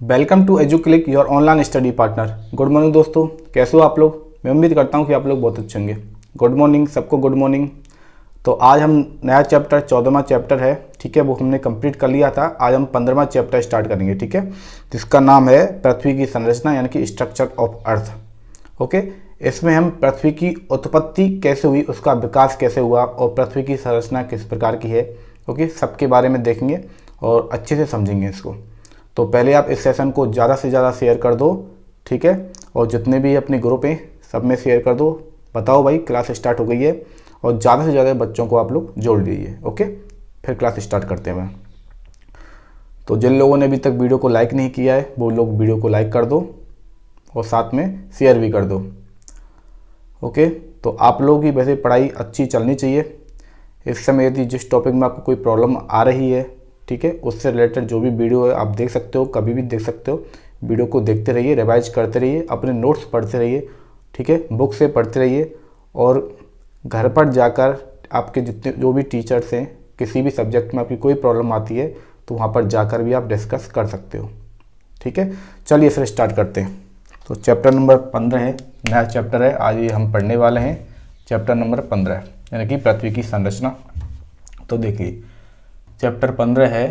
Welcome to Educlick your online study partner. Good morning दोस्तों, कैसे हो आप लोग। मैं उम्मीद करता हूँ कि आप लोग बहुत अच्छे होंगे। गुड मॉर्निंग सबको, गुड मॉर्निंग। तो आज हम नया चैप्टर 14वां चैप्टर है, ठीक है, वो हमने कंप्लीट कर लिया था। आज हम 15वां चैप्टर स्टार्ट करेंगे, ठीक है, जिसका नाम है पृथ्वी की संरचना यानी कि स्ट्रक्चर ऑफ अर्थ। ओके, इसमें हम पृथ्वी की उत्पत्ति कैसे हुई, उसका विकास कैसे हुआ और पृथ्वी की संरचना किस प्रकार की है, ओके, सबके बारे में देखेंगे और अच्छे से समझेंगे इसको। तो पहले आप इस सेशन को ज़्यादा से ज़्यादा शेयर कर दो, ठीक है, और जितने भी अपने ग्रुप हैं सब में शेयर कर दो। बताओ भाई क्लास स्टार्ट हो गई है, और ज़्यादा से ज़्यादा बच्चों को आप लोग जोड़ लीजिए। ओके, फिर क्लास स्टार्ट करते हैं। तो जिन लोगों ने अभी तक वीडियो को लाइक नहीं किया है वो लोग वीडियो को लाइक कर दो और साथ में शेयर भी कर दो। ओके, तो आप लोगों की वैसे पढ़ाई अच्छी चलनी चाहिए। इस समय यदि जिस टॉपिक में आपको कोई प्रॉब्लम आ रही है, ठीक है, उससे रिलेटेड जो भी वीडियो है आप देख सकते हो, कभी भी देख सकते हो। वीडियो को देखते रहिए, रिवाइज करते रहिए, अपने नोट्स पढ़ते रहिए, ठीक है, बुक से पढ़ते रहिए। और घर पर जाकर आपके जितने जो भी टीचर्स हैं, किसी भी सब्जेक्ट में आपकी कोई प्रॉब्लम आती है तो वहाँ पर जाकर भी आप डिस्कस कर सकते हो, ठीक है। चलिए फिर स्टार्ट करते हैं। तो चैप्टर नंबर 15 है, नया चैप्टर है। आज ये हम पढ़ने वाले हैं चैप्टर नंबर 15 यानी कि पृथ्वी की संरचना। तो देखिए चैप्टर 15 है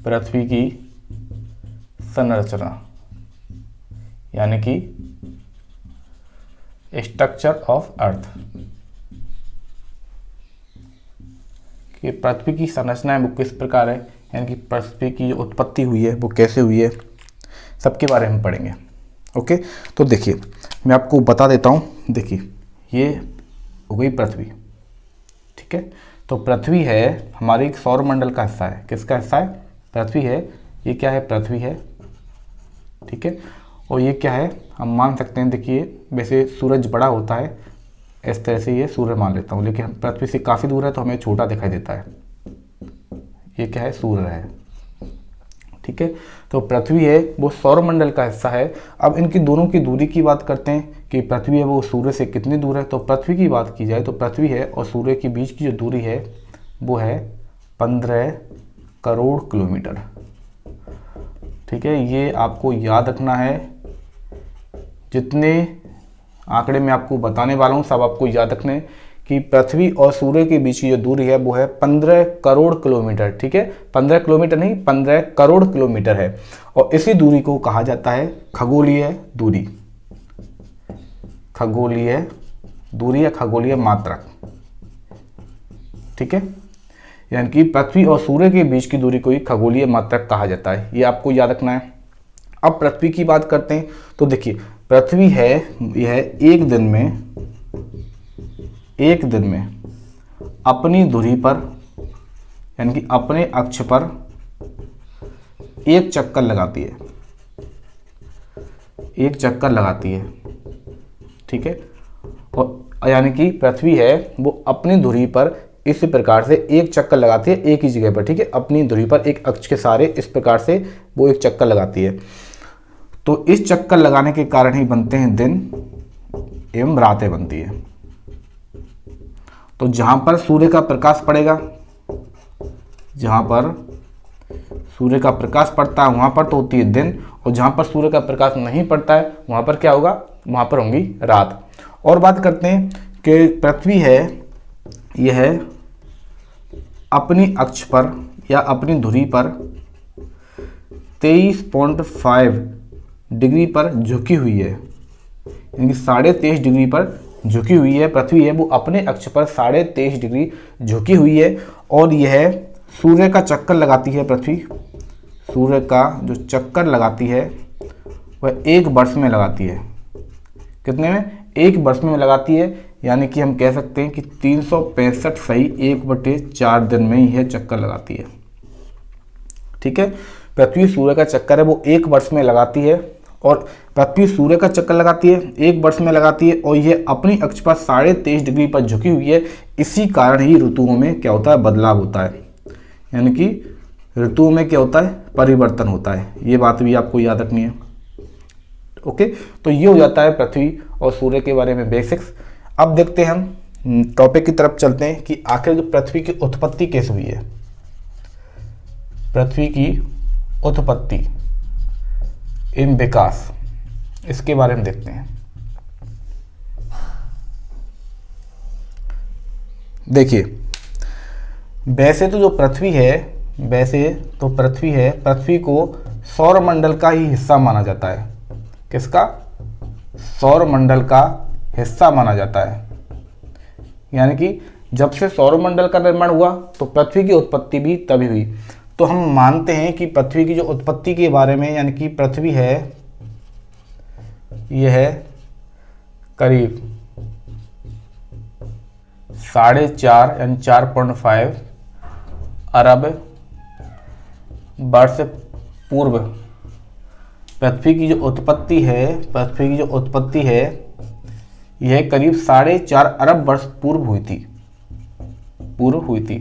पृथ्वी की संरचना यानी कि स्ट्रक्चर ऑफ अर्थ। कि पृथ्वी की संरचना है वो किस प्रकार है, यानी कि पृथ्वी की जो उत्पत्ति हुई है वो कैसे हुई है, सबके बारे में पढ़ेंगे। ओके, तो देखिए मैं आपको बता देता हूँ। देखिए ये हो गई पृथ्वी, ठीक है। तो पृथ्वी है हमारे एक सौरमंडल का हिस्सा है। किसका हिस्सा है? पृथ्वी है। ये क्या है? पृथ्वी है, ठीक है। और ये क्या है? हम मान सकते हैं, देखिए वैसे सूरज बड़ा होता है, इस तरह से ये सूर्य मान लेता हूँ, लेकिन पृथ्वी से काफ़ी दूर है तो हमें छोटा दिखाई देता है। ये क्या है? सूर्य है, ठीक है। तो पृथ्वी है वो सौरमंडल का हिस्सा है। अब इनकी दोनों की दूरी की बात करते हैं कि पृथ्वी है वो सूर्य से कितनी दूर है। तो पृथ्वी की बात की जाए तो पृथ्वी है और सूर्य के बीच की जो दूरी है वो है 15 करोड़ किलोमीटर, ठीक है। ये आपको याद रखना है। जितने आंकड़े मैं आपको बताने वाला हूँ सब आपको याद रखने हैं कि पृथ्वी और सूर्य के बीच की जो दूरी है वो है 15 करोड़ किलोमीटर, ठीक है। 15 किलोमीटर नहीं, 15 करोड़ किलोमीटर है। और इसी दूरी को कहा जाता है खगोलीय दूरी। खगोलीय दूरी या खगोलीय मात्रक, ठीक है। यानी कि पृथ्वी और सूर्य के बीच की दूरी को ही खगोलीय मात्रक कहा जाता है, ये आपको याद रखना है। अब पृथ्वी की बात करते हैं। तो देखिए पृथ्वी है, यह एक दिन में अपनी धुरी पर यानी कि अपने अक्ष पर एक चक्कर लगाती है, एक चक्कर लगाती है, ठीक है। और यानी कि पृथ्वी है वो अपनी धुरी पर इस प्रकार से एक चक्कर लगाती है, एक ही जगह पर, ठीक है। अपनी धुरी पर एक अक्ष के सहारे इस प्रकार से वो एक चक्कर लगाती है। तो इस चक्कर लगाने के कारण ही बनते हैं दिन एवं रातें बनती है। तो जहां पर सूर्य का प्रकाश पड़ेगा, जहां पर सूर्य का प्रकाश पड़ता है वहां पर तो होती है दिन, और जहां पर सूर्य का प्रकाश नहीं पड़ता है वहां पर क्या होगा? वहां पर होंगी रात। और बात करते हैं कि पृथ्वी है यह अपनी अक्ष पर या अपनी धुरी पर 23.5 डिग्री पर झुकी हुई है, यानी 23.5 डिग्री पर झुकी हुई है। पृथ्वी है वो अपने अक्ष पर 23.5 डिग्री झुकी हुई है। और यह सूर्य का चक्कर लगाती है। पृथ्वी सूर्य का जो चक्कर लगाती है वह एक वर्ष में लगाती है। कितने में? एक वर्ष में लगाती है। यानी कि हम कह सकते हैं कि 365 सही 1/4 दिन में ही यह चक्कर लगाती है, ठीक है। पृथ्वी सूर्य का चक्कर है वो एक वर्ष में लगाती है, और पृथ्वी सूर्य का चक्कर लगाती है एक वर्ष में लगाती है, और यह अपनी अक्ष पर 23.5 डिग्री पर झुकी हुई है। इसी कारण ही ऋतुओं में क्या होता है? बदलाव होता है, यानी कि ऋतुओं में क्या होता है? परिवर्तन होता है। ये बात भी आपको याद रखनी है। ओके, तो ये हो जाता है पृथ्वी और सूर्य के बारे में बेसिक्स। अब देखते हैं हम टॉपिक की तरफ चलते हैं कि आखिर जो पृथ्वी की उत्पत्ति कैसे हुई है। पृथ्वी की उत्पत्ति एवं विकास, इसके बारे में देखते हैं। देखिए, वैसे तो जो पृथ्वी है, पृथ्वी को सौरमंडल का ही हिस्सा माना जाता है। किसका? सौरमंडल का हिस्सा माना जाता है। यानी कि जब से सौरमंडल का निर्माण हुआ तो पृथ्वी की उत्पत्ति भी तभी हुई। तो हम मानते हैं कि पृथ्वी की जो उत्पत्ति के बारे में, यानी कि पृथ्वी है, यह है करीब 4.5 यानी 4.5 अरब वर्ष पूर्व पृथ्वी की जो उत्पत्ति है यह करीब 4.5 अरब वर्ष पूर्व हुई थी।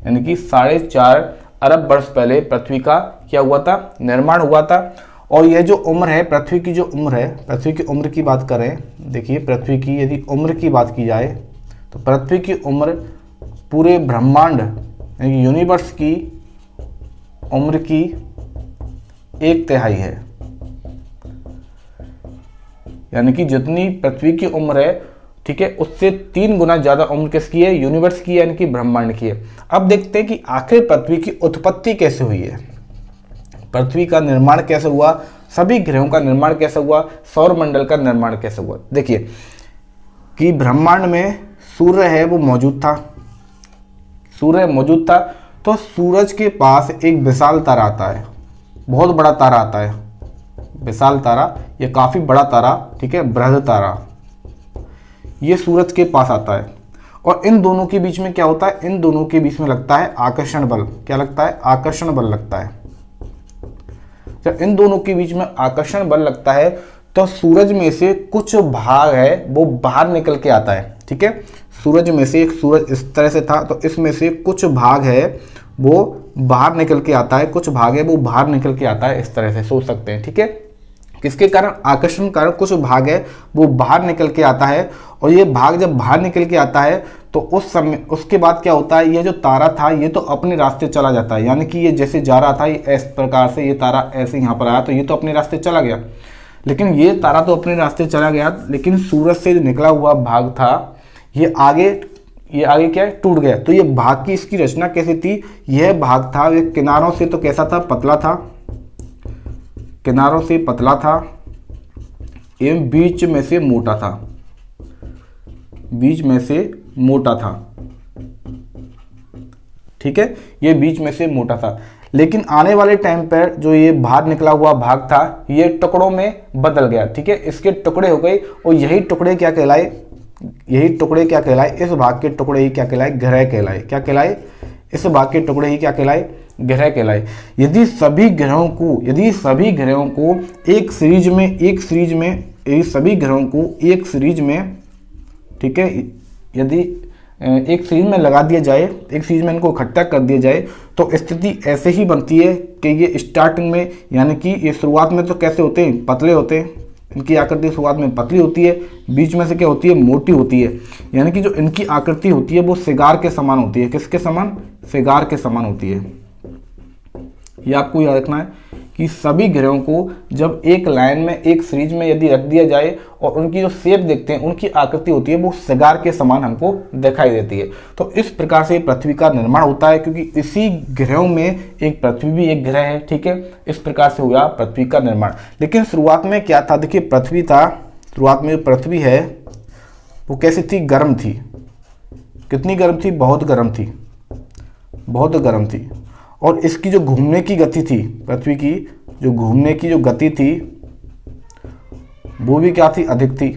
यानी कि 4.5 अरब वर्ष पहले पृथ्वी का क्या हुआ था? निर्माण हुआ था। और यह जो उम्र है, पृथ्वी की जो उम्र है, पृथ्वी की उम्र की बात करें, देखिए पृथ्वी की यदि उम्र की बात की जाए तो पृथ्वी की उम्र पूरे ब्रह्मांड यानी यूनिवर्स की उम्र की 1/3 है। यानी कि जितनी पृथ्वी की उम्र है, ठीक है, उससे 3 गुना ज्यादा उम्र किसकी है? यूनिवर्स की, यानी कि ब्रह्मांड की है। अब देखते हैं कि आखिर पृथ्वी की उत्पत्ति कैसे हुई है, पृथ्वी का निर्माण कैसे हुआ, सभी ग्रहों का निर्माण कैसे हुआ, सौरमंडल का निर्माण कैसे हुआ। देखिए कि ब्रह्मांड में सूर्य है वो मौजूद था, तो सूरज के पास एक विशाल तारा आता है, बहुत बड़ा तारा आता है, विशाल तारा, ये काफी बड़ा तारा, ठीक है, बृहद तारा, ये सूरज के पास आता है। और इन दोनों के बीच में क्या होता है? इन दोनों के बीच में लगता है आकर्षण बल। क्या लगता है? आकर्षण बल लगता है। जब इन दोनों के बीच में आकर्षण बल लगता है तो सूरज में से कुछ भाग है वो बाहर निकल के आता है, ठीक है। सूरज में से, एक सूरज इस तरह से था तो इसमें से कुछ भाग है वो बाहर निकल के आता है, कुछ भाग है वो बाहर निकल के आता है, इस तरह से सोच सकते हैं, ठीक है। किसके कारण? आकर्षण कारण कुछ भाग है वो बाहर निकल के आता है। और ये भाग जब बाहर निकल के आता है तो उस समय, उसके बाद क्या होता है? ये जो तारा था ये तो अपने रास्ते चला जाता है, यानी कि ये जैसे जा रहा था, ये इस प्रकार से, ये तारा ऐसे यहाँ पर आया तो ये तो अपने रास्ते चला गया। लेकिन ये तारा तो अपने रास्ते चला गया, लेकिन सूरज से जो निकला हुआ भाग था ये आगे क्या है? टूट गया। तो ये भाग की इसकी रचना कैसी थी? यह भाग था, ये किनारों से तो कैसा था? पतला था, किनारों से पतला था एवं बीच में से मोटा था, बीच में से मोटा था, ठीक है, ये बीच में से मोटा था। लेकिन आने वाले टाइम पर जो ये बाहर निकला हुआ भाग था ये टुकड़ों में बदल गया, ठीक है, इसके टुकड़े हो गए। और यही टुकड़े क्या कहलाए? इस भाग के टुकड़े ही क्या कहलाए? ग्रह कहलाए। क्या कहलाए? इस भाग के टुकड़े ही क्या कहलाए? ग्रह कहलाए। यदि सभी ग्रहों को एक सीरीज में, ठीक है, यदि एक सीरीज में लगा दिया जाए, एक सीरीज में इनको इकट्ठा कर दिया जाए तो स्थिति ऐसे ही बनती है कि ये स्टार्टिंग में, यानी कि ये शुरुआत में तो कैसे होते हैं? पतले होते हैं, इनकी आकृति शुरुआत में पतली होती है, बीच में से क्या होती है? मोटी होती है। यानी कि जो इनकी आकृति होती है वो सिगार के समान होती है। किसके समान? सिगार के समान होती है। ये आपको याद रखना है कि सभी ग्रहों को जब एक लाइन में, एक सीरीज में यदि रख दिया जाए और उनकी जो शेप देखते हैं, उनकी आकृति होती है वो सिगार के समान हमको दिखाई देती है। तो इस प्रकार से पृथ्वी का निर्माण होता है, क्योंकि इसी ग्रहों में एक पृथ्वी भी एक ग्रह है, ठीक है। इस प्रकार से हुआ पृथ्वी का निर्माण। लेकिन शुरुआत में क्या था? देखिए पृथ्वी था, शुरुआत में पृथ्वी है वो कैसी थी? गर्म थी। कितनी गर्म थी? बहुत गर्म थी, बहुत गर्म थी। और इसकी जो घूमने की गति थी, पृथ्वी की जो घूमने की जो गति थी वो भी क्या थी? अधिक थी,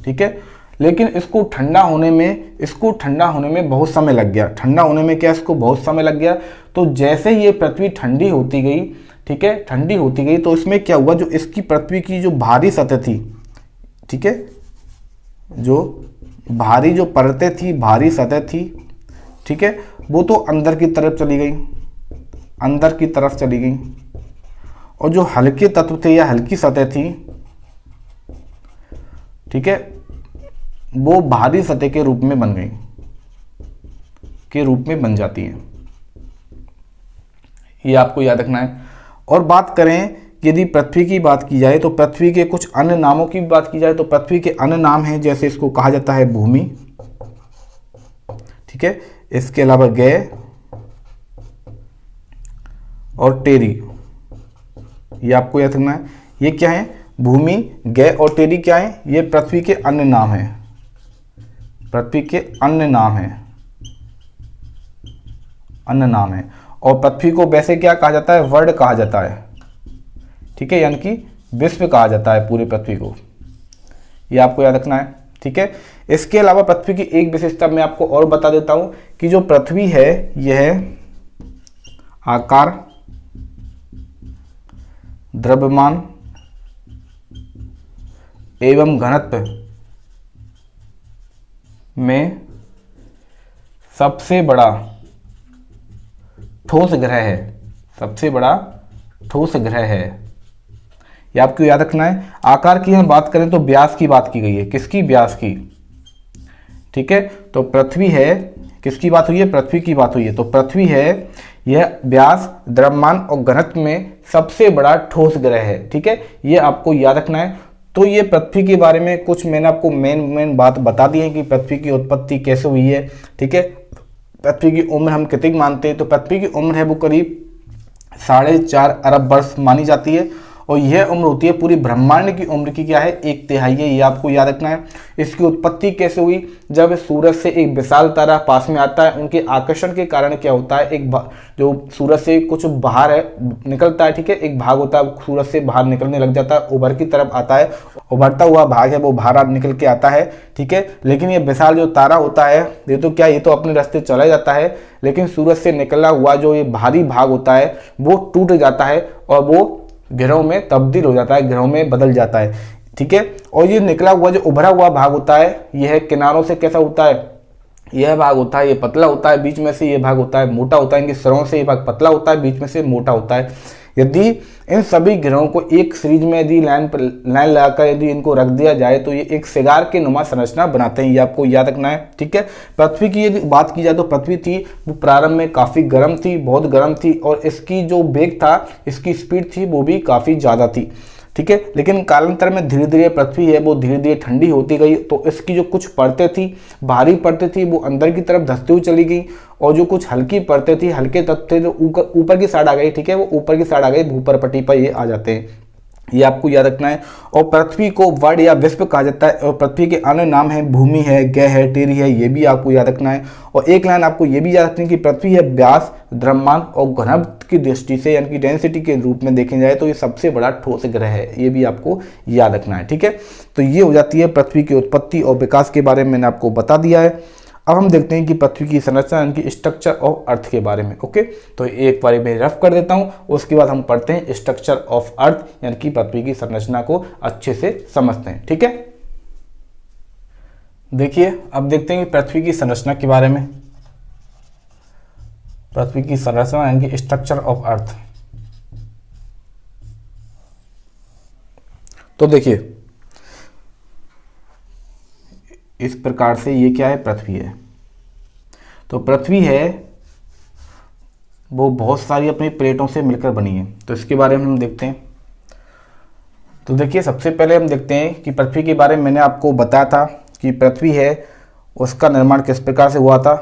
ठीक है। लेकिन इसको ठंडा होने में बहुत समय लग गया। ठंडा होने में क्या? इसको बहुत समय लग गया। तो जैसे ही ये पृथ्वी ठंडी होती गई, ठीक है, ठंडी होती गई तो इसमें क्या हुआ? जो इसकी पृथ्वी की जो भारी सतह थी, ठीक है, जो भारी जो परतें थी, भारी सतह थी, ठीक है, वो तो अंदर की तरफ चली गई, और जो हल्के तत्व थे या हल्की सतह थी, ठीक है, वो भारी सतह के रूप में बन जाती है। ये आपको याद रखना है। और बात करें यदि पृथ्वी की बात की जाए तो पृथ्वी के कुछ अन्य नामों की बात की जाए तो पृथ्वी के अन्य नाम हैं, जैसे इसको कहा जाता है भूमि, ठीक है, इसके अलावा गय और टेरी, ये आपको याद रखना है। ये क्या है? भूमि, गय और टेरी क्या है? ये पृथ्वी के अन्य नाम हैं, पृथ्वी के अन्य नाम हैं, अन्य नाम है। और पृथ्वी को वैसे क्या कहा जाता है? वर्ल्ड कहा जाता है, ठीक है, यानी कि विश्व कहा जाता है पूरी पृथ्वी को, ये आपको याद रखना है, ठीक है। इसके अलावा पृथ्वी की एक विशेषता मैं आपको और बता देता हूं कि जो पृथ्वी है यह आकार, द्रव्यमान एवं घनत्व में सबसे बड़ा ठोस ग्रह है, सबसे बड़ा ठोस ग्रह है, ये आपको याद रखना है। आकार की हम बात करें तो व्यास की बात की गई है, किसकी? व्यास की, ठीक है। तो पृथ्वी है, किसकी बात हुई है? पृथ्वी की बात हुई है। तो पृथ्वी है, यह व्यास, द्रव्यमान और घनत्व में सबसे बड़ा ठोस ग्रह है, ठीक है, ये आपको याद रखना है। तो ये पृथ्वी के बारे में कुछ मैंने आपको मेन बात बता दी है कि पृथ्वी की उत्पत्ति कैसे हुई है, ठीक है। पृथ्वी की उम्र हम कितनी मानते हैं? तो पृथ्वी की उम्र है वो करीब 4.5 अरब वर्ष मानी जाती है, और यह उम्र होती है पूरी ब्रह्मांड की उम्र की क्या है? 1/3 है, ये आपको याद रखना है। इसकी उत्पत्ति कैसे हुई? जब सूरज से एक विशाल तारा पास में आता है, उनके आकर्षण के कारण क्या होता है, एक जो सूरज से कुछ बाहर है निकलता है, ठीक है, एक भाग होता है सूरज से बाहर निकलने लग जाता है, उभर की तरफ आता है, उभरता हुआ भाग है वो बाहर निकल के आता है, ठीक है। लेकिन ये विशाल जो तारा होता है ये तो क्या, ये तो अपने रास्ते चला जाता है, लेकिन सूरज से निकला हुआ जो ये भारी भाग होता है वो टूट जाता है और वो ग्रहों में तब्दील हो जाता है, ग्रहों में बदल जाता है, ठीक है। और ये निकला हुआ जो उभरा हुआ भाग होता है यह किनारों से कैसा होता है? यह भाग होता है ये पतला होता है, बीच में से ये भाग होता है मोटा होता है, इनके सिरों से ये भाग पतला होता है, बीच में से मोटा होता है। यदि इन सभी ग्रहों को एक सीरीज में यदि लाइन लगाकर यदि इनको रख दिया जाए तो ये एक सिगार के नुमा संरचना बनाते हैं, ये आपको याद रखना है, ठीक है। पृथ्वी की यदि बात की जाए तो पृथ्वी थी वो प्रारंभ में काफ़ी गर्म थी, बहुत गर्म थी, और इसकी जो वेग था, इसकी स्पीड थी वो भी काफ़ी ज़्यादा थी, ठीक है। लेकिन कालांतर में धीरे धीरे पृथ्वी है वो धीरे धीरे ठंडी होती गई, तो इसकी जो कुछ परतें थी, भारी परतें थी, वो अंदर की तरफ धंसती हुई चली गई, और जो कुछ हल्की परतें थी, हल्के तत्व थे, जो ऊपर की साइड आ गई, ठीक है, वो ऊपर की साइड आ गई, भूपर पट्टी पर ये आ जाते हैं, ये आपको याद रखना है। और पृथ्वी को वर्ल्ड या विश्व कहा जाता है, और पृथ्वी के अन्य नाम हैं भूमि है, गय है, टेरी है, ये भी आपको याद रखना है। और एक लाइन आपको ये भी याद रखनी है कि पृथ्वी है व्यास, द्रव्यमान और घनत्व की दृष्टि से यानी कि डेंसिटी के रूप में देखे जाए तो ये सबसे बड़ा ठोस ग्रह है, ये भी आपको याद रखना है, ठीक है। तो ये हो जाती है पृथ्वी की उत्पत्ति और विकास के बारे में मैंने आपको बता दिया है। अब हम देखते हैं कि पृथ्वी की संरचना यानी कि स्ट्रक्चर ऑफ अर्थ के बारे में, ओके। तो एक बार मैं रफ कर देता हूं, उसके बाद हम पढ़ते हैं स्ट्रक्चर ऑफ अर्थ यानी कि पृथ्वी की संरचना को अच्छे से समझते हैं, ठीक है। देखिए अब देखते हैं कि पृथ्वी की संरचना के बारे में। पृथ्वी की संरचना यानी कि स्ट्रक्चर ऑफ अर्थ। तो देखिए इस प्रकार से ये क्या है? पृथ्वी है। तो पृथ्वी है वो बहुत सारी अपनी प्लेटों से मिलकर बनी है, तो इसके बारे में हम देखते हैं। तो देखिए सबसे पहले हम देखते हैं कि पृथ्वी के बारे में मैंने आपको बताया था कि पृथ्वी है उसका निर्माण किस प्रकार से हुआ था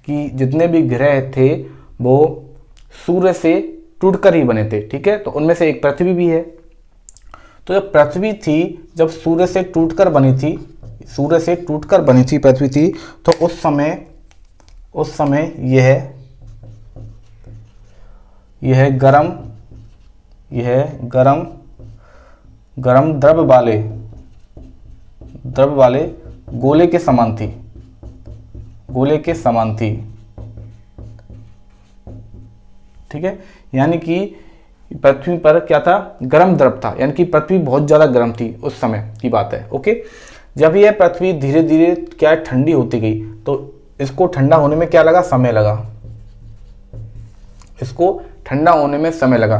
कि जितने भी ग्रह थे वो सूर्य से टूटकर ही बने थे, ठीक है। तो उनमें से एक पृथ्वी भी है। तो जब पृथ्वी थी, जब सूर्य से टूटकर बनी थी, सूर्य से टूटकर बनी थी पृथ्वी थी, तो उस समय यह गरम द्रव वाले गोले के समान थी, ठीक है। यानी कि पृथ्वी पर क्या था? गर्म द्रव था, यानी कि पृथ्वी बहुत ज़्यादा गर्म थी, उस समय की बात है, ओके। जब यह पृथ्वी धीरे धीरे क्या ठंडी होती गई तो इसको ठंडा होने में क्या लगा? समय लगा, इसको ठंडा होने में समय लगा।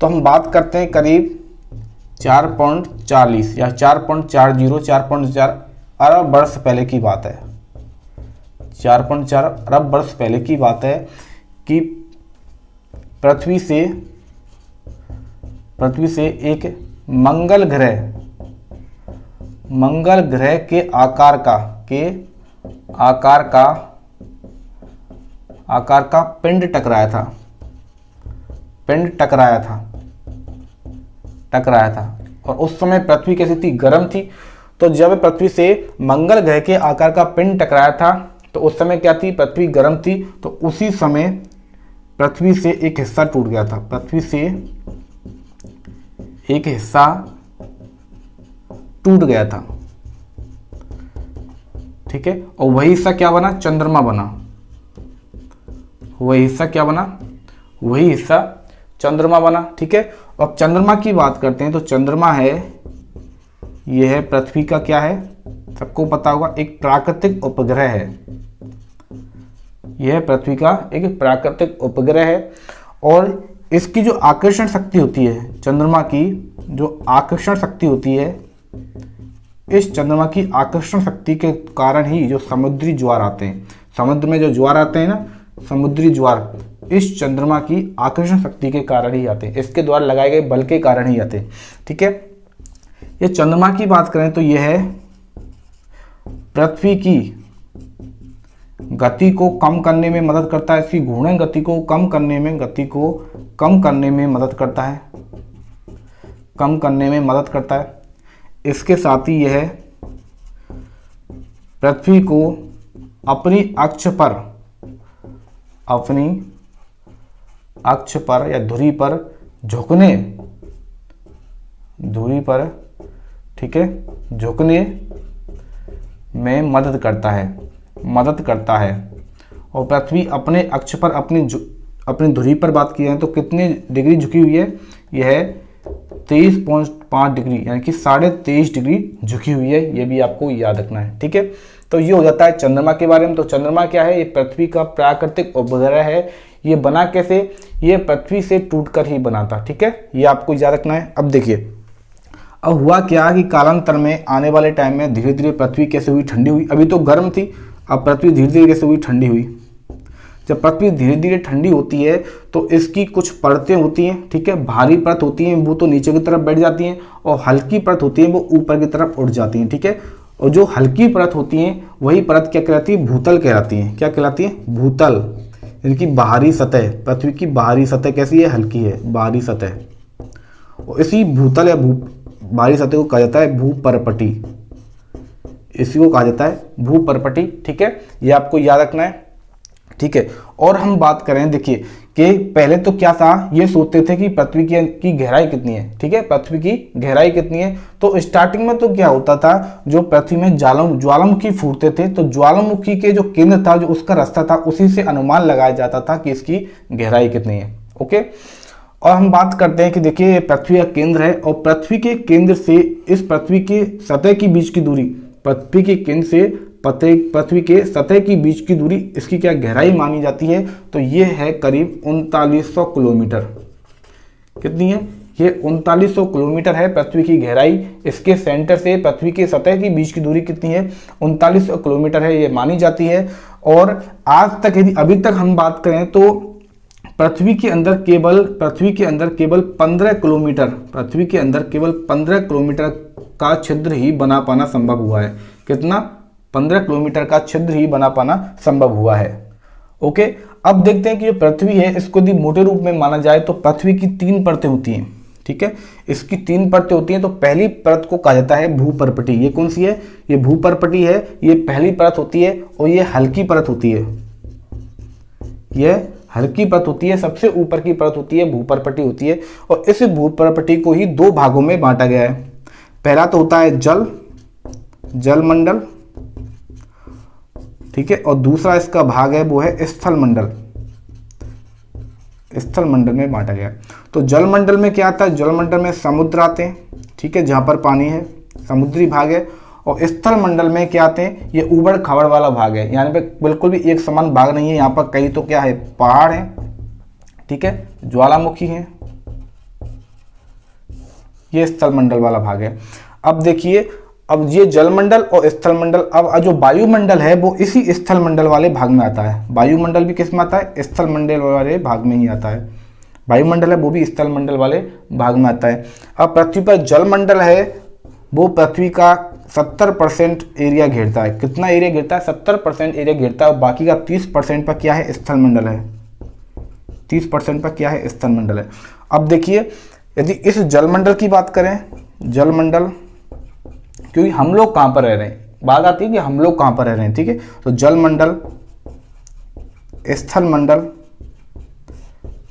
तो हम बात करते हैं करीब 4.40 या 4.40 अरब वर्ष पहले की बात है। 4.4 अरब वर्ष पहले की बात है कि पृथ्वी से पृथ्वी से एक मंगल ग्रह के आकार का पिंड टकराया था। और उस समय पृथ्वी कैसी थी? गर्म थी। तो जब पृथ्वी से मंगल ग्रह के आकार का पिंड टकराया था तो उस समय क्या थी? पृथ्वी गर्म थी। तो उसी समय पृथ्वी से एक हिस्सा टूट गया था। पृथ्वी से एक हिस्सा टूट गया था, ठीक है। और वही हिस्सा क्या बना? चंद्रमा बना। वही हिस्सा क्या बना? वही हिस्सा चंद्रमा बना, ठीक है। अब चंद्रमा की बात करते हैं तो चंद्रमा है, यह है पृथ्वी का क्या है? सबको पता होगा, एक प्राकृतिक उपग्रह है। यह पृथ्वी का एक प्राकृतिक उपग्रह है। और इसकी जो आकर्षण शक्ति होती है, चंद्रमा की जो आकर्षण शक्ति होती है, इस चंद्रमा की आकर्षण शक्ति के कारण ही जो समुद्री ज्वार आते हैं, समुद्र में जो ज्वार आते हैं ना, समुद्री ज्वार, इस चंद्रमा की आकर्षण शक्ति के कारण ही आते हैं, इसके द्वारा लगाए गए बल के कारण ही आते हैं, ठीक है। ये चंद्रमा की बात करें तो यह है पृथ्वी की गति को कम करने में मदद करता है। इसकी घूर्णन गति को कम करने में मदद करता है। इसके साथ ही यह पृथ्वी को अपनी अक्ष पर या धुरी पर ठीक है, झुकने में मदद करता है। और पृथ्वी अपने अक्ष पर अपनी धुरी पर बात की जाए तो कितने डिग्री झुकी हुई है? यह 23.5 डिग्री, यानी कि 23.5 डिग्री झुकी हुई है। ये भी आपको याद रखना है, ठीक है। तो ये हो जाता है चंद्रमा के बारे में। तो चंद्रमा क्या है? ये पृथ्वी का प्राकृतिक उपग्रह है। ये बना कैसे? ये पृथ्वी से टूटकर ही बना था, ठीक है। ये आपको याद रखना है। अब देखिए, अब हुआ क्या कि कालांतर में आने वाले टाइम में धीरे धीरे पृथ्वी कैसे हुई? ठंडी हुई। अभी तो गर्म थी, अब पृथ्वी धीरे धीरे कैसे हुई? ठंडी हुई। जब पृथ्वी धीरे धीरे ठंडी होती है तो इसकी कुछ परतें होती हैं, ठीक है। भारी परत होती हैं, वो तो नीचे की तरफ बैठ जाती हैं, और हल्की परत होती है, वो ऊपर की तरफ उठ जाती हैं, ठीक है। और जो हल्की परत होती हैं वही परत क्या कहलाती है? भूतल कहलाती है। क्या कहलाती है? भूतल, यानी कि बाहरी सतह। पृथ्वी की बाहरी सतह कैसी है? हल्की है, बाहरी सतह। और इसी भूतल या बाहरी सतह को कहा जाता है भूपर्पटी। इसी को कहा जाता है भूपर्पटी, ठीक है। ये आपको याद रखना है, ठीक है। और हम बात करें, देखिए कि पहले तो क्या था, ये सोचते थे कि पृथ्वी की गहराई कितनी है, ठीक है। पृथ्वी की गहराई कितनी है? तो स्टार्टिंग में तो क्या होता था, जो पृथ्वी में ज्वालामुखी फूटते थे तो ज्वालामुखी के जो केंद्र था, जो उसका रास्ता था, उसी से अनुमान लगाया जाता था कि इसकी गहराई कितनी है, ओके। और हम बात करते हैं कि देखिए पृथ्वी का केंद्र है, और पृथ्वी के केंद्र से इस पृथ्वी के सतह की बीच की दूरी, पृथ्वी के केंद्र से पृथ्वी के सतह की बीच की दूरी, इसकी क्या गहराई मानी जाती है? तो ये है करीब 3900 किलोमीटर। कितनी है? ये 3900 किलोमीटर है पृथ्वी की गहराई। इसके सेंटर से पृथ्वी के सतह की बीच की दूरी कितनी है? 3900 किलोमीटर है, ये मानी जाती है। और आज तक यदि अभी तक हम बात करें तो पृथ्वी के अंदर केवल 15 किलोमीटर का छिद्र ही बना पाना संभव हुआ है। कितना? 15 किलोमीटर का छिद्र ही बना पाना संभव हुआ है, ओके। अब देखते हैं कि जो पृथ्वी है, इसको यदि मोटे रूप में माना जाए तो पृथ्वी की 3 परतें होती हैं, ठीक है। इसकी 3 परतें होती हैं। तो पहली परत को कहा जाता है भूपर्पटी। ये कौन सी है? ये भूपर्पटी है। ये पहली परत होती है, और ये हल्की परत होती है। यह हल्की परत होती है, सबसे ऊपर की परत होती है भूपर्पटी होती है। और इस भूपर्पटी को ही 2 भागों में बांटा गया है। पहला तो होता है जलमंडल, ठीक है। और दूसरा इसका भाग है वो है स्थलमंडल में बांटा गया। तो जलमंडल में क्या आता है? जलमंडल में समुद्र आते हैं, ठीक है, जहां पर पानी है, समुद्री भाग है। और स्थलमंडल में क्या आते हैं? ये उबड़ खाबड़ वाला भाग है, यहाँ पे बिल्कुल भी एक समान भाग नहीं है। यहाँ पर कई तो क्या है? पहाड़ है, ठीक है, ज्वालामुखी है। ये स्थलमंडल वाला भाग है। अब देखिए, अब ये जलमंडल और स्थलमंडल, अब जो वायुमंडल है वो इसी स्थलमंडल वाले भाग में आता है। वायुमंडल भी किस में आता है? स्थलमंडल वाले भाग में ही आता है। वायुमंडल है वो भी स्थल मंडल वाले भाग में आता है। अब पृथ्वी पर जलमंडल है, वो पृथ्वी का 70% एरिया घेरता है। कितना एरिया घेरता है? 70% एरिया घेरता है, और बाकी का 30% पर क्या है? स्थल मंडल है। 30% पर क्या है? स्थल मंडल है। अब देखिए, यदि इस जलमंडल की बात करें, जलमंडल, क्योंकि हम लोग कहाँ पर रह रहे हैं, बात आती है कि हम लोग कहाँ पर रह रहे हैं, ठीक है। तो जलमंडल, स्थल मंडल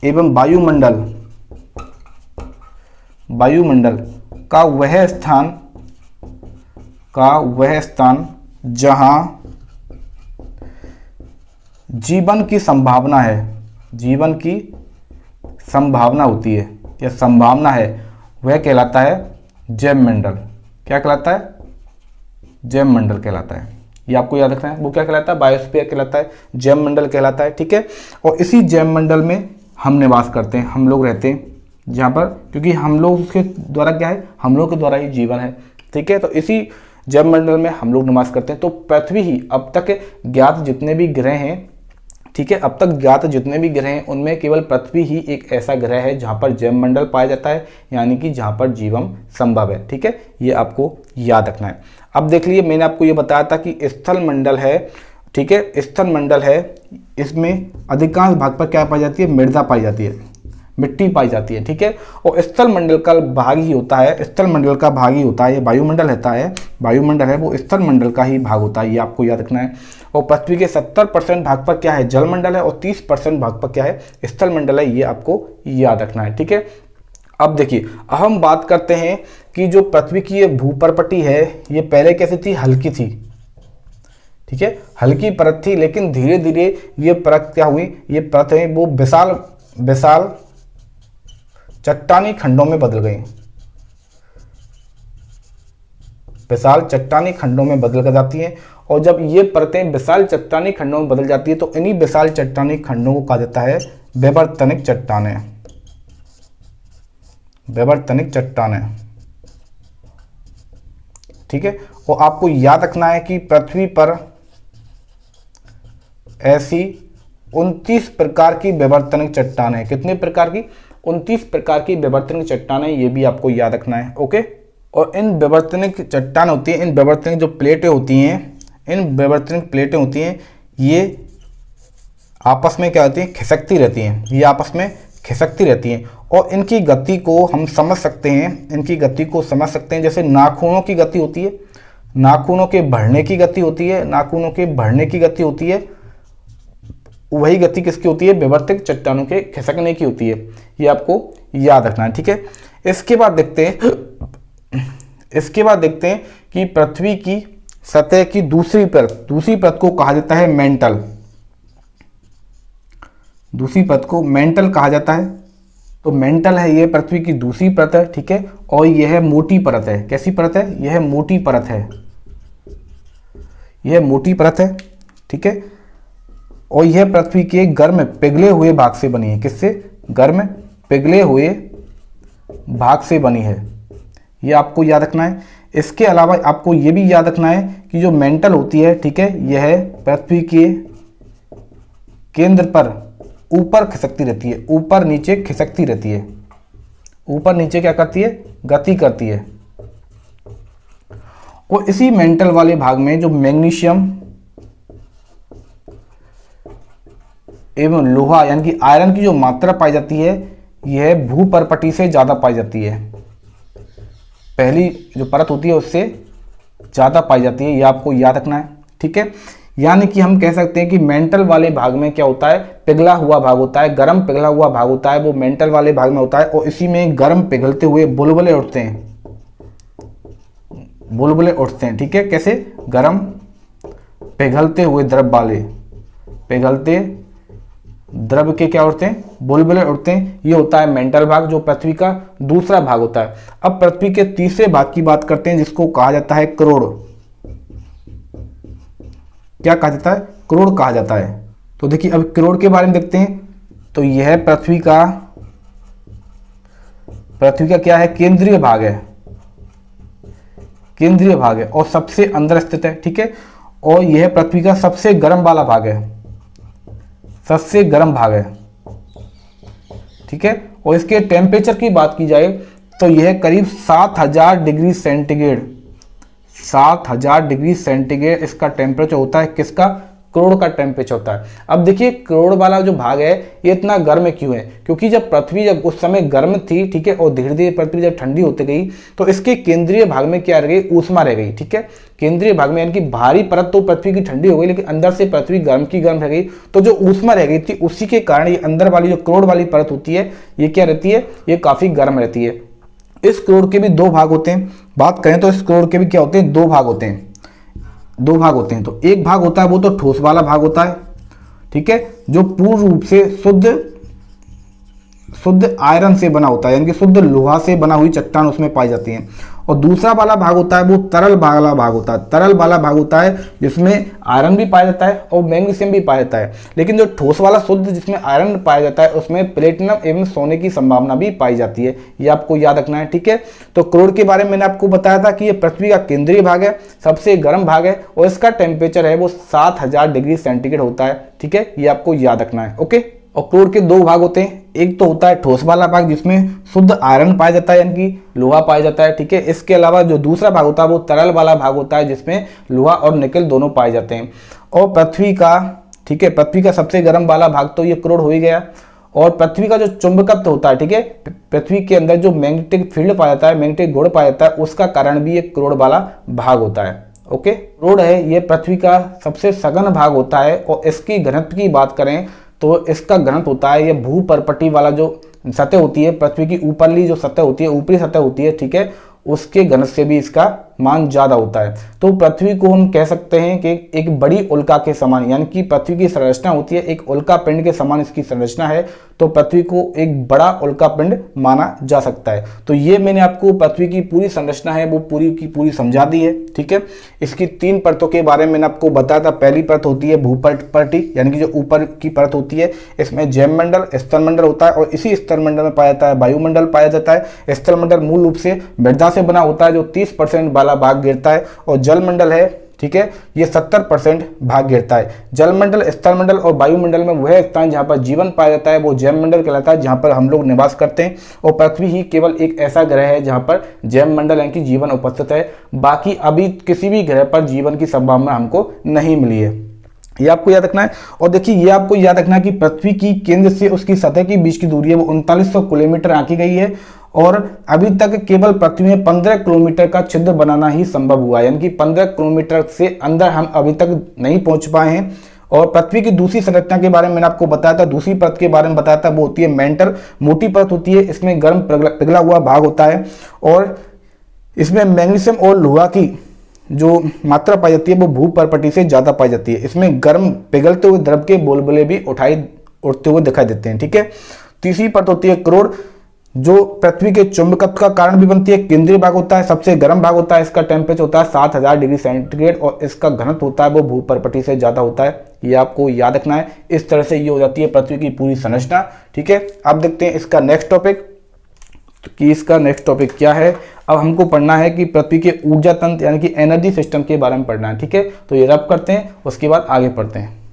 एवं वायुमंडल, वायुमंडल का वह स्थान जहां जीवन की संभावना है, जीवन की संभावना होती है या संभावना है, वह कहलाता है जैवमंडल। क्या कहलाता है? जैवमंडल कहलाता है। ये आपको याद रखना है। वो क्या कहलाता है? बायोस्फीयर कहलाता है, जैवमंडल कहलाता है, ठीक है। और इसी जैवमंडल में हम निवास करते हैं, हम लोग रहते हैं जहाँ पर, क्योंकि हम लोग के द्वारा क्या है? हम लोग के द्वारा ही जीवन है, ठीक है। तो इसी जैवमंडल में हम लोग निवास करते हैं। तो पृथ्वी ही अब तक ज्ञात जितने भी ग्रह हैं, ठीक है, अब तक ज्ञात जितने भी ग्रह हैं उनमें केवल पृथ्वी ही एक ऐसा ग्रह है जहाँ पर जैवमंडल पाया जाता है, यानी कि जहाँ पर जीवन संभव है, ठीक है। ये आपको याद रखना है। अब देख लीजिए, मैंने आपको ये बताया था कि स्थल मंडल है, ठीक है, स्थल मंडल है, इसमें अधिकांश भाग पर क्या पाई जाती है? मृदा पाई जाती है, मिट्टी पाई जाती है, ठीक है। और स्थल मंडल का भाग ही होता है, स्थल मंडल का भाग ही होता है, ये वायुमंडल रहता है, वायुमंडल है वो स्थल मंडल का ही भाग होता है, ये आपको याद रखना है। और पृथ्वी के 70% भाग पर क्या है? जलमंडल है, और 30% भाग पर क्या है? स्थल मंडल है, ये आपको याद रखना है, ठीक है। अब देखिए, हम बात करते हैं कि जो पृथ्वी की ये भूपरपटी है, ये पहले कैसी थी? हल्की थी, ठीक है, हल्की परत थी, लेकिन धीरे धीरे ये परत क्या हुई? ये परत है वो विशाल विशाल चट्टानी खंडों में बदल गई, विशाल चट्टानी खंडों में बदल कर जाती हैं। और जब ये परतें विशाल चट्टानी खंडों में बदल जाती है तो इन्हीं विशाल चट्टानी खंडों को कहा जाता है विवर्तनिक चट्टानें, विवर्तनिक चट्टानें, ठीक है। और आपको याद रखना है कि पृथ्वी पर ऐसी 29 प्रकार की विवर्तनिक चट्टानें, कितने प्रकार की? 29 प्रकार की विवर्तनिक चट्टानें, ये भी आपको याद रखना है, ओके। और इन विवर्तनिक चट्टान होती हैं, इन विवर्तनिक जो प्लेटें होती हैं, इन विवर्तनिक प्लेटें होती हैं, ये आपस में क्या होती हैं? खिसकती रहती हैं, ये आपस में खिसकती रहती हैं। और इनकी गति को हम समझ सकते हैं, इनकी गति को समझ सकते हैं जैसे नाखूनों की गति होती है, नाखूनों के बढ़ने की गति होती है, नाखूनों के बढ़ने की गति होती है, वही गति किसकी होती है? विवर्तनिक चट्टानों के खिसकने की होती है, ये आपको याद रखना है, ठीक है। इसके बाद देखते हैं कि पृथ्वी की सतह की दूसरी परत को कहा जाता है मेंटल, दूसरी परत को मेंटल कहा जाता है। तो मेंटल है ये पृथ्वी की दूसरी परत है, ठीक है। और यह मोटी परत है, कैसी परत है? यह मोटी परत है, यह मोटी परत है, ठीक है। और यह पृथ्वी के गर्म पिघले हुए भाग से बनी है, किससे? गर्म पिघले हुए भाग से बनी है, ये आपको याद रखना है। इसके अलावा आपको ये भी याद रखना है कि जो मेंटल होती है, ठीक है, यह पृथ्वी के केंद्र पर ऊपर खिसकती रहती है, ऊपर नीचे खिसकती रहती है, ऊपर नीचे क्या करती है? गति करती है। और इसी मेंटल वाले भाग में जो मैग्नीशियम एवं लोहा यानी कि आयरन की जो मात्रा पाई जाती है, यह भूपरपटी से ज़्यादा पाई जाती है, पहली जो परत होती है उससे ज़्यादा पाई जाती है, ये आपको याद रखना है, ठीक है। यानी कि हम कह सकते हैं कि मेंटल वाले भाग में क्या होता है? पिघला हुआ भाग होता है, गर्म पिघला हुआ भाग होता है, वो मेंटल वाले भाग में होता है। और इसी में गर्म पिघलते हुए बुलबुले उठते हैं, बुलबुले उठते हैं, ठीक है। कैसे? गर्म पिघलते हुए द्रव वाले, पिघलते द्रव के क्या उठते हैं? बुलबुले उठते हैं, ये होता है मेंटल भाग, जो पृथ्वी का दूसरा भाग होता है। अब पृथ्वी के तीसरे भाग की बात करते हैं, जिसको कहा जाता है करोड़। क्या कहा जाता है? करोड़ कहा जाता है। तो देखिए, अब करोड़ के बारे में देखते हैं। तो यह पृथ्वी का क्या है? केंद्रीय भाग है, केंद्रीय भाग है और सबसे अंदर स्थित है, ठीक है। और यह पृथ्वी का सबसे गर्म वाला भाग है, सबसे गर्म भाग है, ठीक है। और इसके टेम्परेचर की बात की जाए तो यह करीब 7000 डिग्री सेंटीग्रेड, 7000 डिग्री सेंटीग्रेड इसका टेम्परेचर होता है। किसका? करोड़ का टेम्परेचर होता है। अब देखिए करोड़ वाला जो भाग है ये इतना गर्म क्यों है? क्योंकि जब उस समय गर्म थी, ठीक है, और धीरे धीरे पृथ्वी जब ठंडी होती गई तो इसके केंद्रीय भाग में क्या रह गई? ऊष्मा रह गई, ठीक है। केंद्रीय भाग में यानी कि बाहरी परत तो पृथ्वी की ठंडी हो गई, लेकिन अंदर से पृथ्वी गर्म की गर्म रह गई। तो जो ऊष्मा रह गई थी उसी के कारण ये अंदर वाली जो करोड़ वाली परत होती है ये क्या रहती है? ये काफी गर्म रहती है। इस करोड़ के भी दो भाग होते हैं। बात करें तो इस करोड़ के भी क्या होते हैं? दो भाग होते हैं, दो भाग होते हैं। तो एक भाग होता है वो तो ठोस वाला भाग होता है, ठीक है, जो पूर्ण रूप से शुद्ध आयरन से बना होता है, यानी कि शुद्ध लोहा से बना हुई चट्टान उसमें पाई जाती है। और दूसरा वाला भाग होता है वो तरल वाला भाग होता है। तरल वाला भाग होता है जिसमें आयरन भी पाया जाता है और मैग्नीशियम भी पाया जाता है। लेकिन जो ठोस वाला शुद्ध जिसमें आयरन पाया जाता है उसमें प्लेटिनम एवं सोने की संभावना भी पाई जाती है। ये आपको याद रखना है, ठीक है। तो करोड़ के बारे में मैंने आपको बताया था कि ये पृथ्वी का केंद्रीय भाग है, सबसे गर्म भाग है और इसका टेम्परेचर है वो 7000 डिग्री सेंटीग्रेड होता है, ठीक है। ये आपको याद रखना है, ओके। और करोड़ के दो भाग होते हैं। एक तो होता है ठोस वाला भाग जिसमें शुद्ध आयरन पाया जाता है, यानी कि लोहा पाया जाता है, ठीक है। इसके अलावा जो दूसरा भाग होता है वो तरल वाला भाग होता है जिसमें लोहा और निकल दोनों पाए जाते हैं। और पृथ्वी का, ठीक है, पृथ्वी का सबसे गर्म वाला भाग तो ये करोड़ हो ही गया। और पृथ्वी का जो चुंबकत्व होता है, ठीक है, पृथ्वी के अंदर जो मैग्नेटिक फील्ड पाया जाता है, मैग्नेटिक गुण पाया जाता है, उसका कारण भी एक करोड़ वाला भाग होता है, ओके। करोड़ है ये पृथ्वी का सबसे सघन भाग होता है। और इसकी घनत्व की बात करें तो इसका घनत्व होता है, ये भूपर्पटी वाला जो सतह होती है, पृथ्वी की ऊपरली जो सतह होती है, ऊपरी सतह होती है, ठीक है, उसके घनत्व से भी इसका मान ज्यादा होता है। तो पृथ्वी को हम कह सकते हैं कि एक बड़ी उल्का के समान, यानी कि पृथ्वी की संरचना होती है एक उल्का पिंड के समान इसकी संरचना है। तो पृथ्वी को एक बड़ा उल्का पिंड माना जा सकता है। तो ये मैंने आपको पृथ्वी की पूरी संरचना है वो पूरी की पूरी समझा दी है, ठीक है। इसकी 3 परतों के बारे में मैंने आपको बताया था। पहली परत होती है भूपर्पटी, यानी कि जो ऊपर की परत होती है, इसमें जैवमंडल, स्थलमंडल होता है और इसी स्थलमंडल में पाया जाता है वायुमंडल पाया जाता है। स्थलमंडल मूल रूप से मृदा से बना होता है जो 30% वाला भाग गिरता है। और जलमंडल है, ठीक है, ये 70% भाग गिरता है। जलमंडल, स्थलमंडल और वायुमंडल में वह स्थान जहां पर जीवन पाया जाता है वो जैवमंडल कहलाता है, जहां पर हम लोग निवास करते हैं। और पृथ्वी ही केवल एक ऐसा ग्रह है जहां पर जैवमंडल यानी कि जीवन उपस्थित है। बाकी अभी किसी भी ग्रह पर जीवन की संभावना हमको नहीं मिली है, ये आपको याद रखना है। और देखिए ये आपको याद रखना है कि पृथ्वी की केंद्र से उसकी सतह के बीच की दूरी है वो 3900 किलोमीटर आंकी गई है। और अभी तक केवल पृथ्वी में 15 किलोमीटर का छिद्र बनाना ही संभव हुआ है, यानी कि 15 किलोमीटर से अंदर हम अभी तक नहीं पहुंच पाए हैं। और पृथ्वी की दूसरी संरचना के बारे में मैंने आपको बताया था, दूसरी परत के बारे में बताया था, वो होती है मेंटल, मोटी परत होती है, इसमें गर्म पिघला हुआ भाग होता है। और इसमें मैग्नीशियम और लोहा की जो मात्रा पाई जाती है वो भूपर्पटी से ज्यादा पाई जाती है। इसमें गर्म पिघलते हुए द्रव के बुलबुले भी उड़ते हुए दिखाई देते हैं, ठीक है। तीसरी परत होती है करोड़, जो पृथ्वी के चुंबकत्व का कारण भी बनती है। केंद्रीय भाग होता है, सबसे गर्म भाग होता है, इसका टेम्परेचर होता है 7000 डिग्री सेंटीग्रेड और इसका घनत्व होता है वो भूपर्पटी से ज्यादा होता है। ये आपको याद रखना है। इस तरह से ये हो जाती है पृथ्वी की पूरी संरचना, ठीक है। अब देखते हैं इसका नेक्स्ट टॉपिक कि इसका नेक्स्ट टॉपिक क्या है। अब हमको पढ़ना है कि पृथ्वी के ऊर्जा तंत्र यानी कि एनर्जी सिस्टम के बारे में पढ़ना है, ठीक है। तो ये रब करते हैं, उसके बाद आगे पढ़ते हैं।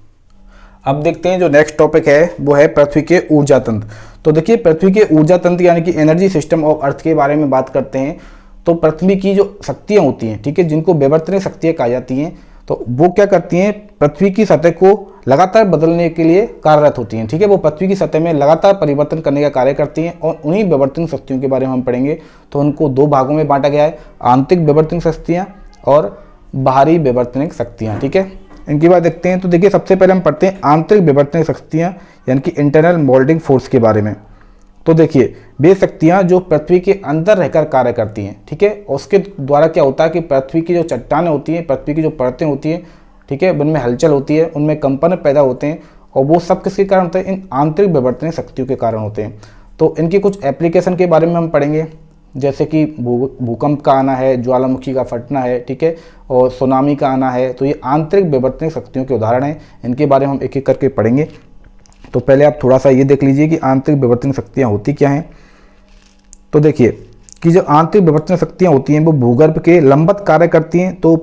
अब देखते हैं जो नेक्स्ट टॉपिक है वो है पृथ्वी के ऊर्जा तंत्र। तो देखिए पृथ्वी के ऊर्जा तंत्र यानी कि एनर्जी सिस्टम ऑफ अर्थ के बारे में बात करते हैं। तो पृथ्वी की जो शक्तियाँ होती हैं, ठीक है, जिनको विवर्तनीय शक्तियाँ कहा जाती हैं, तो वो क्या करती हैं, पृथ्वी की सतह को लगातार बदलने के लिए कार्यरत होती हैं, ठीक है। वो पृथ्वी की सतह में लगातार परिवर्तन करने का कार्य करती हैं और उन्हीं विवर्तन शक्तियों के बारे में हम पढ़ेंगे। तो उनको 2 भागों में बांटा गया है, आंतरिक विवर्तन शक्तियाँ और बाहरी विवर्तन शक्तियाँ, ठीक है। इनकी बात देखते हैं। तो देखिए सबसे पहले हम पढ़ते हैं आंतरिक विवर्तन शक्तियाँ यानी कि इंटरनल मोल्डिंग फोर्स के बारे में। तो देखिए वे शक्तियाँ जो पृथ्वी के अंदर रहकर कार्य करती हैं, ठीक है। और उसके द्वारा क्या होता है कि पृथ्वी की जो चट्टानें होती हैं, पृथ्वी की जो परतें होती हैं, ठीक है, उनमें हलचल होती है, उनमें कंपन पैदा होते हैं और वो सब किसके कारण होते हैं, इन आंतरिक विवर्तन शक्तियों के कारण होते हैं। तो इनकी कुछ एप्लीकेशन के बारे में हम पढ़ेंगे, जैसे कि भूकंप का आना है, ज्वालामुखी का फटना है, ठीक है, और सुनामी का आना है। तो ये आंतरिक विवर्तन शक्तियों के उदाहरण हैं, इनके बारे में हम एक एक करके पढ़ेंगे। तो पहले आप थोड़ा सा ये देख लीजिए कि आंतरिक विवर्तन शक्तियाँ होती क्या हैं। तो देखिए कि जो आंतरिक विवर्तन शक्तियाँ होती हैं वो भूगर्भ के लंबवत कार्य करती हैं। तो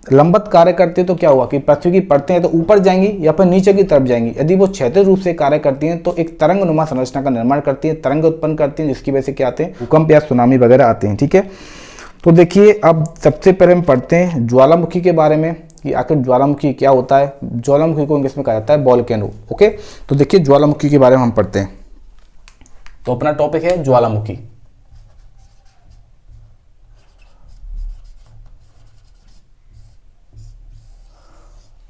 लंबवत कार्य करती है तो क्या हुआ कि पृथ्वी की परतें हैं तो ऊपर जाएंगी या फिर नीचे की तरफ जाएंगी। यदि वो क्षैतिज रूप से कार्य करती हैं तो एक तरंगनुमा संरचना का निर्माण करती हैं, तरंग उत्पन्न करती हैं, जिसकी वजह से क्या आते हैं, भूकंप या सुनामी वगैरह आते हैं। ठीक है, तो देखिए अब सबसे पहले हम पढ़ते हैं ज्वालामुखी के बारे में कि आखिर ज्वालामुखी क्या होता है। ज्वालामुखी को इंग्लिश में कहा जाता है वोल्केनो। ओके, तो देखिए ज्वालामुखी के बारे में हम पढ़ते हैं। तो अपना टॉपिक है ज्वालामुखी।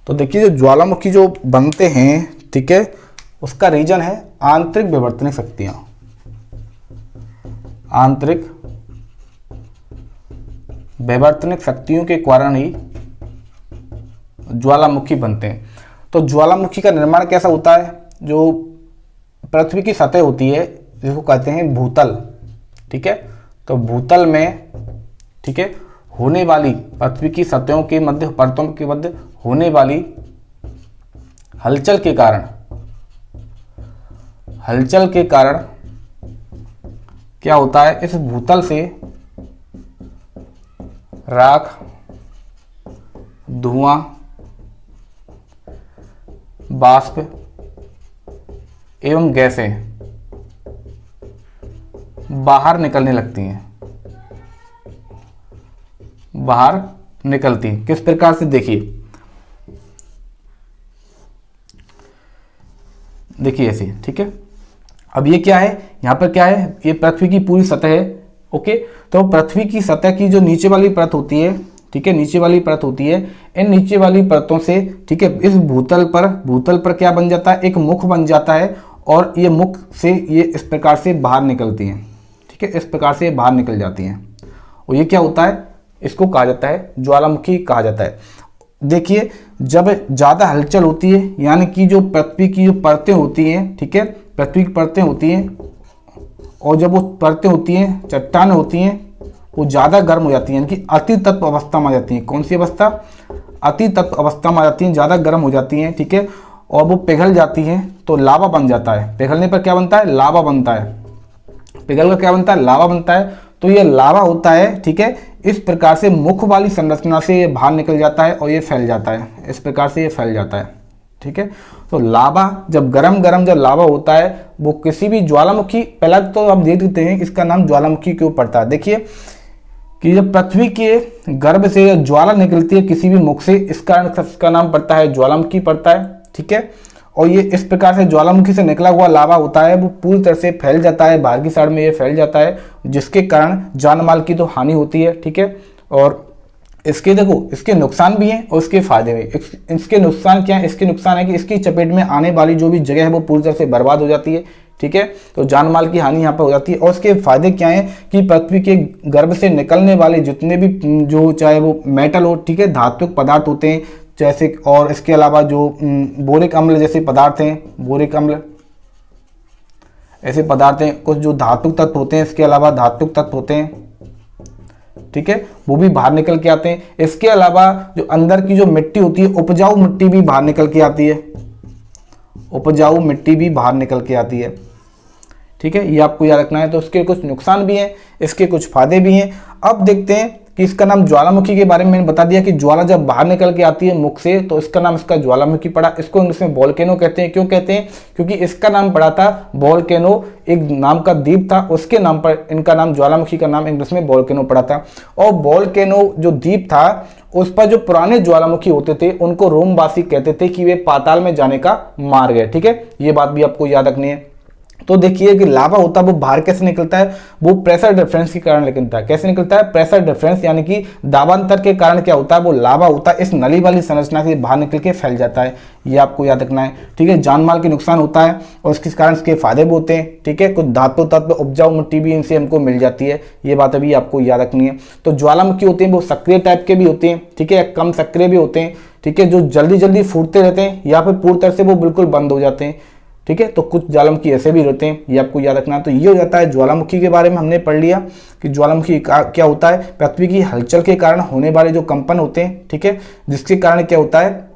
तो देखिए जो ज्वालामुखी जो बनते हैं, ठीक है, उसका रीजन है आंतरिक विवर्तनिक शक्तियां। आंतरिक विवर्तनिक शक्तियों के कारण ही ज्वालामुखी बनते हैं। तो ज्वालामुखी का निर्माण कैसा होता है, जो पृथ्वी की सतह होती है जिसको कहते हैं भूतल। ठीक है, तो भूतल में, ठीक है, होने वाली पृथ्वी की सतहों के मध्य, परतों के मध्य होने वाली हलचल के कारण क्या होता है, इस भूतल से राख, धुआं, बाष्प एवं गैसें बाहर निकलने लगती हैं, बाहर निकलती हैं। किस प्रकार से, देखिए ऐसे। ठीक है, अब ये क्या है, यहां पर क्या है, ये पृथ्वी की पूरी सतह है। ओके, तो पृथ्वी की सतह की जो नीचे वाली परत होती है, ठीक है, नीचे वाली परत होती है, इन नीचे वाली परतों से, ठीक है, इस भूतल पर क्या बन जाता है, एक मुख बन जाता है और ये मुख से ये इस प्रकार से बाहर निकलती हैं। ठीक है, इस प्रकार से बाहर निकल जाती हैं और ये क्या होता है, इसको कहा जाता है ज्वालामुखी कहा जाता है। देखिए जब ज़्यादा हलचल होती है, यानी कि जो पृथ्वी की जो परतें होती हैं, ठीक है, पृथ्वी की परतें होती हैं, और जब वो परतें होती हैं, चट्टानें होती हैं, वो ज़्यादा गर्म हो जाती हैं, यानी कि अति तत्व अवस्था में आ जाती हैं। कौन सी अवस्था, अति तत्व अवस्था में आ जाती हैं, ज़्यादा गर्म हो जाती हैं। ठीक है, और वो पिघल जाती हैं तो लावा बन जाता है। पिघलने पर क्या बनता है, लावा बनता है। पिघल कर क्या बनता है, लावा बनता है। तो ये लावा होता है। ठीक है, इस प्रकार से मुख वाली संरचना से ये बाहर निकल जाता है और ये फैल जाता है, इस प्रकार से ये फैल जाता है। ठीक है, तो लावा जब गरम जब लावा होता है, वो किसी भी ज्वालामुखी, पहला तो आप देख लेते हैं इसका नाम ज्वालामुखी क्यों पड़ता है। देखिए कि जब पृथ्वी के गर्भ से ज्वाला निकलती है किसी भी मुख से, इसका नाम पड़ता है ज्वालामुखी पड़ता है। ठीक है, और ये इस प्रकार से ज्वालामुखी से निकला हुआ लावा होता है, वो पूरी तरह से फैल जाता है, बाहर की साइड में ये फैल जाता है, जिसके कारण जान माल की तो हानि होती है। ठीक है, और इसके देखो इसके नुकसान भी हैं और इसके फायदे भी। इसके नुकसान क्या है, इसके नुकसान है कि इसकी चपेट में आने वाली जो भी जगह है वो पूरी तरह से बर्बाद हो जाती है। ठीक है, तो जान माल की हानि यहाँ पर हो जाती है। और इसके फायदे क्या हैं कि पृथ्वी के गर्भ से निकलने वाले जितने भी जो चाहे वो मेटल हो, ठीक है, धात्विक पदार्थ होते हैं जैसे, और इसके अलावा जो बोरिक अम्ल जैसे पदार्थ हैं, बोरिक अम्ल ऐसे पदार्थ हैं, कुछ जो धातुक तत्व होते हैं, इसके अलावा धातुक तत्व होते हैं, ठीक है, वो भी बाहर निकल के आते हैं। इसके अलावा जो अंदर की जो मिट्टी होती है, उपजाऊ मिट्टी भी बाहर निकल के आती है, उपजाऊ मिट्टी भी बाहर निकल के आती है। ठीक है, ये आपको याद रखना है। तो इसके कुछ नुकसान भी हैं, इसके कुछ फायदे भी हैं। अब देखते हैं कि इसका नाम ज्वालामुखी के बारे में मैंने बता दिया कि ज्वाला जब बाहर निकल के आती है मुख से, तो इसका नाम इसका ज्वालामुखी पड़ा। इसको इंग्लिश में वोल्केनो कहते हैं। क्यों कहते हैं, क्योंकि इसका नाम पड़ा था वोल्केनो, एक नाम का द्वीप था, उसके नाम पर इनका नाम ज्वालामुखी का नाम इंग्लिश में वोल्केनो पड़ा था। और वोल्केनो जो द्वीप था उस पर जो पुराने ज्वालामुखी होते थे उनको रोमवासी कहते थे कि वे पाताल में जाने का मार्ग है। ठीक है, ये बात भी आपको याद रखनी है। तो देखिए कि लावा होता है वो बाहर कैसे निकलता है, वो प्रेशर डिफरेंस के कारण निकलता है। कैसे निकलता है, प्रेशर डिफरेंस, यानी कि दाबांतर के कारण क्या होता है, वो लावा होता है इस नली वाली संरचना से बाहर निकल के फैल जाता है। ये आपको याद रखना है। ठीक है, जान माल के नुकसान होता है और इसके कारण इसके फायदे भी होते हैं। ठीक है, कुछ धातु तत्व, उपजाऊ मिट्टी भी इनसे हमको मिल जाती है। ये बात अभी आपको याद रखनी है। तो ज्वालामुखी होते हैं वो सक्रिय टाइप के भी होते हैं, ठीक है, कम सक्रिय भी होते हैं। ठीक है, जो जल्दी जल्दी फूटते रहते हैं या फिर पूरी तरह से वो बिल्कुल बंद हो जाते हैं। ठीक है, तो कुछ ज्वालामुखी ऐसे भी रहते हैं, ये आपको याद रखना है। तो ये हो जाता है ज्वालामुखी के बारे में हमने पढ़ लिया कि ज्वालामुखी क्या होता है, पृथ्वी की हलचल के कारण होने वाले जो कंपन होते हैं। ठीक है, जिसके कारण क्या होता है,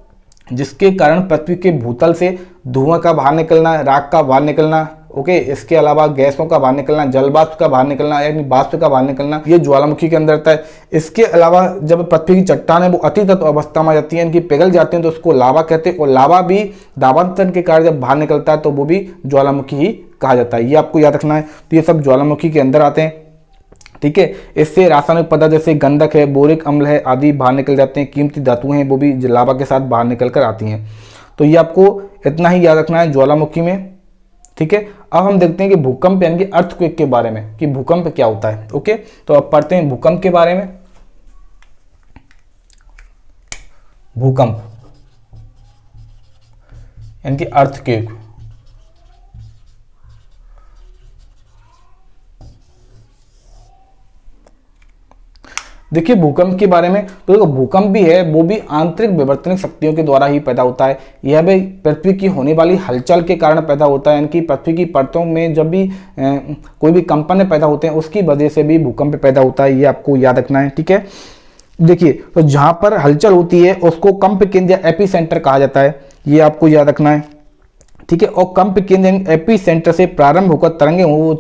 जिसके कारण पृथ्वी के भूतल से धुआं का बाहर निकलना, राख का बाहर निकलना, ओके। इसके अलावा गैसों का बाहर निकलना, जल वाष्प का बाहर निकलना, यानी वाष्प का बाहर निकलना, ये ज्वालामुखी के अंदर आता है। इसके अलावा जब पृथ्वी की चट्टान है वो अति तत्व अवस्था में आ जाती है, इनकी पिघल जाती हैं, तो उसको लावा कहते हैं। और लावा भी दाबांतरण के कारण जब बाहर निकलता है तो वो भी ज्वालामुखी ही कहा जाता है। ये आपको याद रखना है। तो ये सब ज्वालामुखी के अंदर आते हैं, ठीक है। इससे रासायनिक पदार्थ जैसे गंधक है, बोरिक अम्ल है आदि बाहर निकल जाते हैं। कीमती धातुएं हैं वो भी लावा के साथ बाहर निकल कर आती हैं। तो ये आपको इतना ही याद रखना है ज्वालामुखी में, ठीक है। अब हम देखते हैं कि भूकंप यानी कि अर्थक्वेक के बारे में, कि भूकंप क्या होता है, ओके। तो अब पढ़ते हैं भूकंप के बारे में। भूकंप यानी कि अर्थक्वेक। देखिए भूकंप के बारे में, तो देखो भूकंप भी है वो भी आंतरिक विवर्तनिक शक्तियों के द्वारा ही पैदा होता है। यह भी पृथ्वी की होने वाली हलचल के कारण पैदा होता है, यानी कि पृथ्वी की परतों में जब भी कोई भी कंपन पैदा होते हैं उसकी वजह से भी भूकंप पैदा होता है। ये आपको याद रखना है, ठीक है। देखिए तो जहां पर हलचल होती है उसको कंप केंद्र या एपी सेंटर कहा जाता है, ये आपको याद रखना है, ठीक है। और कंप केंद्र एपी सेंटर से प्रारंभ होकर तरंगें वो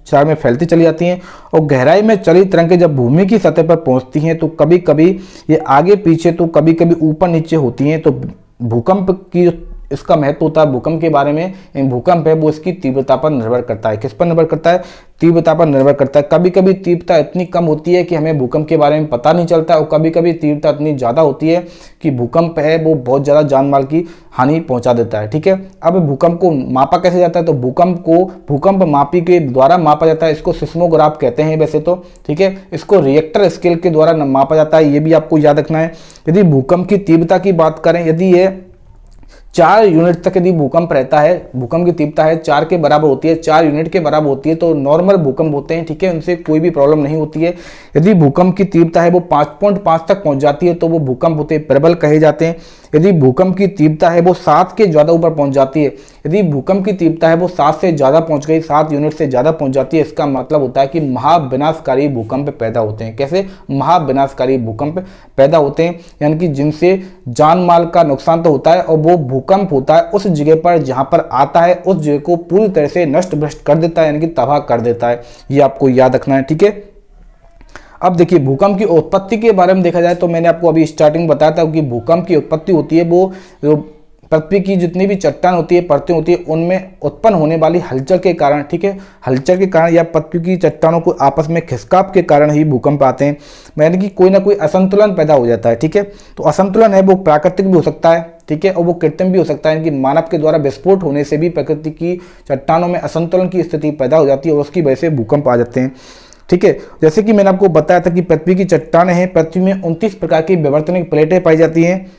चार में फैलती चली जाती हैं, और गहराई में चली तरंगें जब भूमि की सतह पर पहुंचती हैं तो कभी कभी ये आगे पीछे तो कभी कभी ऊपर नीचे होती हैं। तो भूकंप की इसका महत्व होता है भूकंप के बारे में। भूकंप है वो इसकी तीव्रता पर निर्भर करता है। किस पर निर्भर करता है? तीव्रता पर निर्भर करता है। कभी कभी तीव्रता इतनी कम होती है कि हमें भूकंप के बारे में पता नहीं चलता, और कभी कभी तीव्रता इतनी ज़्यादा होती है कि भूकंप है वो बहुत ज़्यादा जान माल की हानि पहुंचा देता है, ठीक है। अब भूकंप को मापा कैसे जाता है? तो भूकंप को भूकंप मापी के द्वारा मापा जाता है। इसको सिस्मोग्राफ कहते हैं वैसे तो, ठीक है। इसको रिएक्टर स्केल के द्वारा मापा जाता है, ये भी आपको याद रखना है। यदि भूकंप की तीव्रता की बात करें, यदि ये 4 यूनिट तक यदि भूकंप रहता है, भूकंप की तीव्रता है 4 के बराबर होती है, 4 यूनिट के बराबर होती है, तो नॉर्मल भूकंप होते हैं, ठीक है। उनसे कोई भी प्रॉब्लम नहीं होती है। यदि भूकंप की तीव्रता है वो 5.5 तक पहुंच जाती है तो वो भूकंप होते हैं, प्रबल कहे जाते हैं। यदि भूकंप की तीव्रता है वो 7 के ज़्यादा ऊपर पहुंच जाती है, यदि भूकंप की तीव्रता है वो 7 से ज़्यादा पहुंच गई, 7 यूनिट से ज़्यादा पहुंच जाती है, इसका मतलब होता है कि महाविनाशकारी भूकंप पैदा होते हैं। कैसे महाविनाशकारी भूकंप पैदा होते हैं? यानी कि जिनसे जान माल का नुकसान तो होता है, और वो भूकंप होता है उस जगह पर जहां पर आता है उस जगह को पूरी तरह से नष्ट भ्रष्ट कर देता है, यानी कि तबाह कर देता है। ये आपको याद रखना है, ठीक है। अब देखिए भूकंप की उत्पत्ति के बारे में देखा जाए तो मैंने आपको अभी स्टार्टिंग बताया था कि भूकंप की उत्पत्ति होती है वो पृथ्वी की जितनी भी चट्टान होती है, परतें होती है, उनमें उत्पन्न होने वाली हलचल के कारण, ठीक है, हलचल के कारण या पृथ्वी की चट्टानों को आपस में खिसकाव के कारण ही भूकंप आते हैं। यानी कि कोई ना कोई असंतुलन पैदा हो जाता है, ठीक है। तो असंतुलन है वो प्राकृतिक भी हो सकता है, ठीक है, और वो कृत्रिम भी हो सकता है। यानी कि मानव के द्वारा विस्फोट होने से भी प्रकृति की चट्टानों में असंतुलन की स्थिति पैदा हो जाती है और उसकी वजह से भूकंप आ जाते हैं, ठीक है। जैसे कि मैंने आपको बताया था कि पृथ्वी की चट्टानें हैं, पृथ्वी में 29 प्रकार की विवर्तनिक प्लेटें पाई जाती हैं,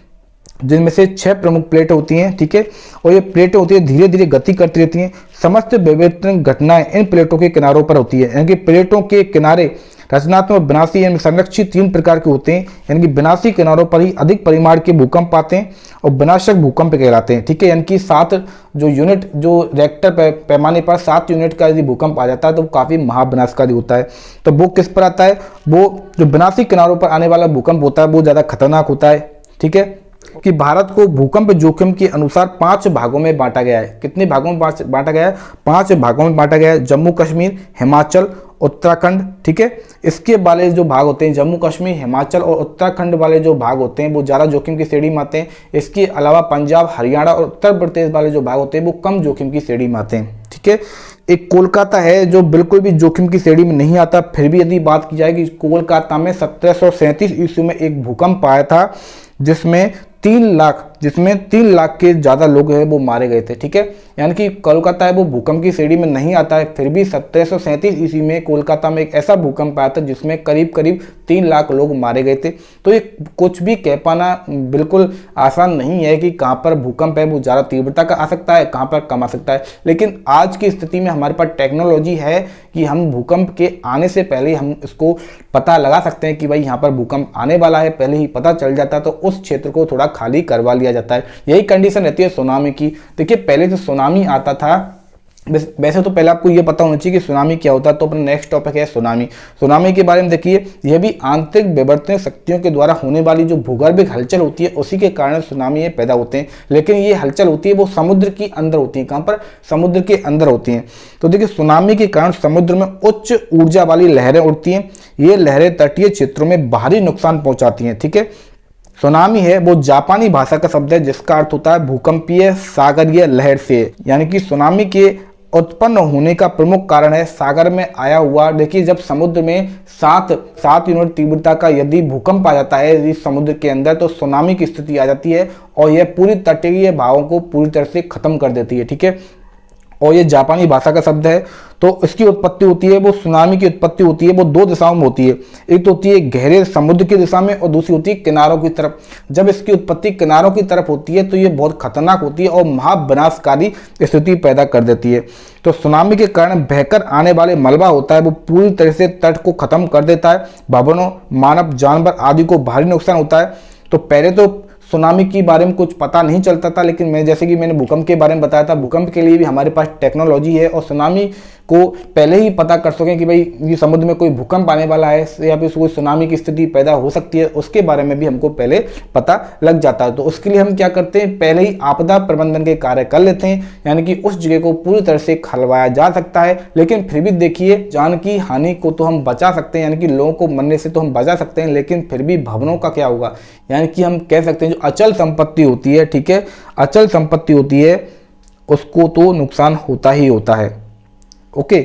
जिनमें से 6 प्रमुख प्लेटें होती हैं, ठीक है। और ये प्लेटें होती है धीरे धीरे गति करती रहती हैं। समस्त विवर्तनिक घटनाएं इन प्लेटों के किनारों पर होती है। यानी कि प्लेटों के किनारे रचनात्मक विनाशी यानी संरक्षित 3 प्रकार के होते हैं। यानी कि विनाशी किनारों पर ही अधिक परिमाण के भूकंप आते हैं और विनाशक भूकंप कहलाते हैं, ठीक है। यानी कि 7 जो यूनिट जो रिएक्टर पैमाने पर 7 यूनिट का यदि भूकंप आ जाता है तो वो काफ़ी महाविनाशकारी होता है। तो वो किस पर आता है? वो जो विनाशी किनारों पर आने वाला भूकंप होता है वो ज़्यादा खतरनाक होता है, ठीक है। कि भारत को भूकंप जोखिम के अनुसार 5 भागों में बांटा गया है। कितने भागों में बांटा गया है? 5 भागों में बांटा गया है। जम्मू कश्मीर, हिमाचल, उत्तराखंड, ठीक है। इसके वाले जो भाग होते हैं जम्मू कश्मीर, हिमाचल और उत्तराखंड वाले जो भाग होते हैं वो ज़्यादा जोखिम की श्रेणी में आते हैं। इसके अलावा पंजाब, हरियाणा और उत्तर प्रदेश वाले जो भाग होते हैं वो कम जोखिम की श्रेणी में आते हैं, ठीक है। एक कोलकाता है जो बिल्कुल भी जोखिम की श्रेणी में नहीं आता। फिर भी यदि बात की जाए कि कोलकाता में 1737 ईस्वी में एक भूकंप आया था जिसमें 3 लाख के ज़्यादा लोग हैं वो मारे गए थे, ठीक है। यानी कि कोलकाता है वो भूकंप की श्रेणी में नहीं आता है, फिर भी 1737 ईस्वी में कोलकाता में एक ऐसा भूकंप आया था जिसमें करीब 3 लाख लोग मारे गए थे। तो ये कुछ भी कह पाना बिल्कुल आसान नहीं है कि कहाँ पर भूकंप है वो ज़्यादा तीव्रता का आ सकता है, कहाँ पर कम आ सकता है। लेकिन आज की स्थिति में हमारे पास टेक्नोलॉजी है कि हम भूकंप के आने से पहले हम इसको पता लगा सकते हैं कि भाई यहाँ पर भूकंप आने वाला है, पहले ही पता चल जाता है तो उस क्षेत्र को थोड़ा खाली करवा लिया जाता है। यही कंडीशन रहती है सुनामी की। देखिए पहले जो सुनामी आता था वैसे तो पहले आपको ये पता होना चाहिए कि सुनामी क्या होता है। तो अपना नेक्स्ट टॉपिक है सुनामी। सुनामी के बारे में देखिए, यह भी आंतरिक विवर्तनिक शक्तियों के द्वारा होने वाली जो भूगर्भिक हलचल होती है उसी के कारण सुनामी पैदा होते हैं। लेकिन ये हलचल होती है वो समुद्र के अंदर होती है। कहाँ पर? समुद्र के अंदर होती हैं। तो देखिए, सुनामी के कारण समुद्र में उच्च ऊर्जा वाली लहरें उठती हैं। ये लहरें तटीय क्षेत्रों में भारी नुकसान पहुंचाती हैं। ठीक है, सुनामी है वो जापानी भाषा का शब्द है जिसका अर्थ होता है भूकंपीय सागरीय लहर से। यानी कि सुनामी के उत्पन्न होने का प्रमुख कारण है सागर में आया हुआ। देखिए, जब समुद्र में 7 यूनिट तीव्रता का यदि भूकंप आ जाता है इस समुद्र के अंदर, तो सुनामी की स्थिति आ जाती है और यह पूरी तटीय भावों को पूरी तरह से खत्म कर देती है। ठीक है, और ये जापानी भाषा का शब्द है। तो इसकी उत्पत्ति होती है, वो सुनामी की उत्पत्ति होती है वो 2 दिशाओं में होती है। एक तो होती है गहरे समुद्र की दिशा में और दूसरी होती है किनारों की तरफ। जब इसकी उत्पत्ति किनारों की तरफ होती है तो ये बहुत खतरनाक होती है और महाविनाशकारी स्थिति पैदा कर देती है। तो सुनामी के कारण बहकर आने वाले मलबा होता है वो पूरी तरह से तट को खत्म कर देता है। भवनों, मानव, जानवर आदि को भारी नुकसान होता है। तो पहले तो सुनामी के बारे में कुछ पता नहीं चलता था, लेकिन मैं जैसे कि मैंने भूकंप के बारे में बताया था, भूकंप के लिए भी हमारे पास टेक्नोलॉजी है और सुनामी को पहले ही पता कर सकें कि भाई ये समुद्र में कोई भूकंप आने वाला है या फिर कोई सुनामी की स्थिति पैदा हो सकती है, उसके बारे में भी हमको पहले पता लग जाता है। तो उसके लिए हम क्या करते हैं, पहले ही आपदा प्रबंधन के कार्य कर लेते हैं, यानी कि उस जगह को पूरी तरह से खलवाया जा सकता है। लेकिन फिर भी देखिए, जान की हानि को तो हम बचा सकते हैं, यानी कि लोगों को मरने से तो हम बचा सकते हैं, लेकिन फिर भी भवनों का क्या होगा, यानी कि हम कह सकते हैं जो अचल संपत्ति होती है, ठीक है, अचल संपत्ति होती है उसको तो नुकसान होता ही होता है। ओके,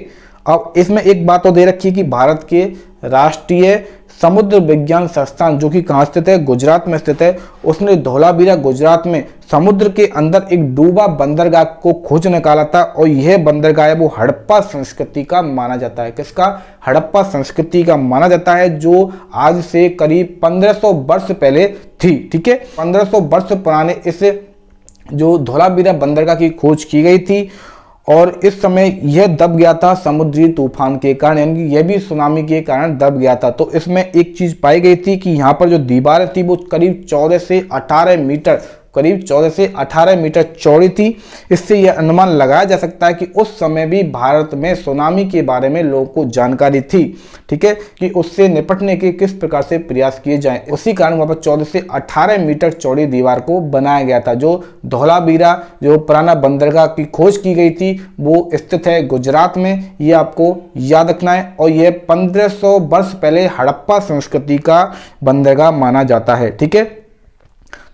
अब इसमें एक बात तो दे रखी है कि भारत के राष्ट्रीय समुद्र विज्ञान संस्थान जो कि कहाँ स्थित है, गुजरात में स्थित है, उसने धौलावीरा गुजरात में समुद्र के अंदर एक डूबा बंदरगाह को खोज निकाला था और यह बंदरगाह है वो हड़प्पा संस्कृति का माना जाता है। किसका? हड़प्पा संस्कृति का माना जाता है, जो आज से करीब 1500 वर्ष पहले थी। ठीक है, 1500 वर्ष पुराने इस जो धौलावीरा बंदरगाह की खोज की गई थी और इस समय यह दब गया था समुद्री तूफान के कारण, यानी कि यह भी सुनामी के कारण दब गया था। तो इसमें एक चीज पाई गई थी कि यहाँ पर जो दीवारें थी वो करीब 14 से 18 मीटर करीब 14 से 18 मीटर चौड़ी थी। इससे यह अनुमान लगाया जा सकता है कि उस समय भी भारत में सुनामी के बारे में लोगों को जानकारी थी। ठीक है, कि उससे निपटने के किस प्रकार से प्रयास किए जाएं। उसी कारण वहाँ पर 14 से 18 मीटर चौड़ी दीवार को बनाया गया था। जो धौलावीरा जो पुराना बंदरगाह की खोज की गई थी वो स्थित है गुजरात में, ये आपको याद रखना है। और यह 1500 वर्ष पहले हड़प्पा संस्कृति का बंदरगाह माना जाता है। ठीक है,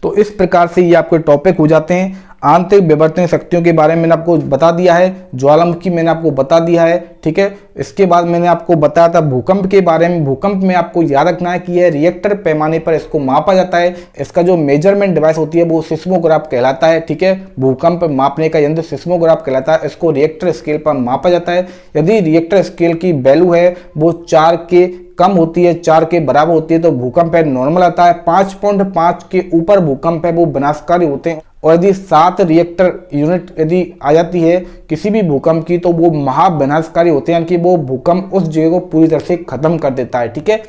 तो इस प्रकार से ये आपके टॉपिक हो जाते हैं। आंतरिक विवर्तनिक शक्तियों के बारे में मैंने आपको बता दिया है, ज्वालामुखी मैंने आपको बता दिया है। ठीक है, इसके बाद मैंने आपको बताया था भूकंप के बारे में। भूकंप में आपको याद रखना है कि यह रिएक्टर पैमाने पर इसको मापा जाता है। इसका जो मेजरमेंट डिवाइस होती है वो सिस्मोग्राफ कहलाता है। ठीक है, भूकंप मापने का यंत्र सिस्मोग्राफ कहलाता है। इसको रिएक्टर स्केल पर मापा जाता है। यदि रिएक्टर स्केल की वैल्यू है वो 4 के कम होती है, 4 के बराबर होती है, तो भूकंप है नॉर्मल आता है। 5.5 के ऊपर भूकंप है वो विनाशकारी होते हैं। और यदि 7 रिएक्टर यूनिट यदि आ जाती है किसी भी भूकंप की तो वो महाविनाशकारी होते हैं, यानी कि वो भूकंप उस जगह को पूरी तरह से खत्म कर देता है। ठीक है,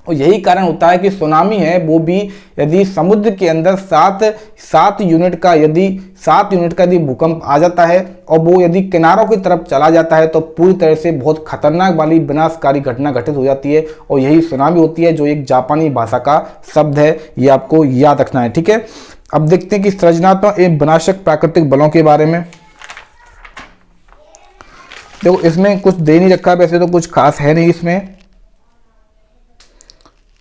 और यही कारण होता है कि सुनामी है वो भी यदि समुद्र के अंदर 7 यूनिट का यदि भूकंप आ जाता है और वो यदि किनारों की तरफ चला जाता है तो पूरी तरह से बहुत खतरनाक वाली विनाशकारी घटना घटित हो जाती है और यही सुनामी होती है, जो एक जापानी भाषा का शब्द है। ये आपको याद रखना है। ठीक है, अब देखते हैं कि सृजनात्मक एवं विनाशक प्राकृतिक बलों के बारे में। देखो, इसमें कुछ दे नहीं रखा, वैसे तो कुछ खास है नहीं इसमें।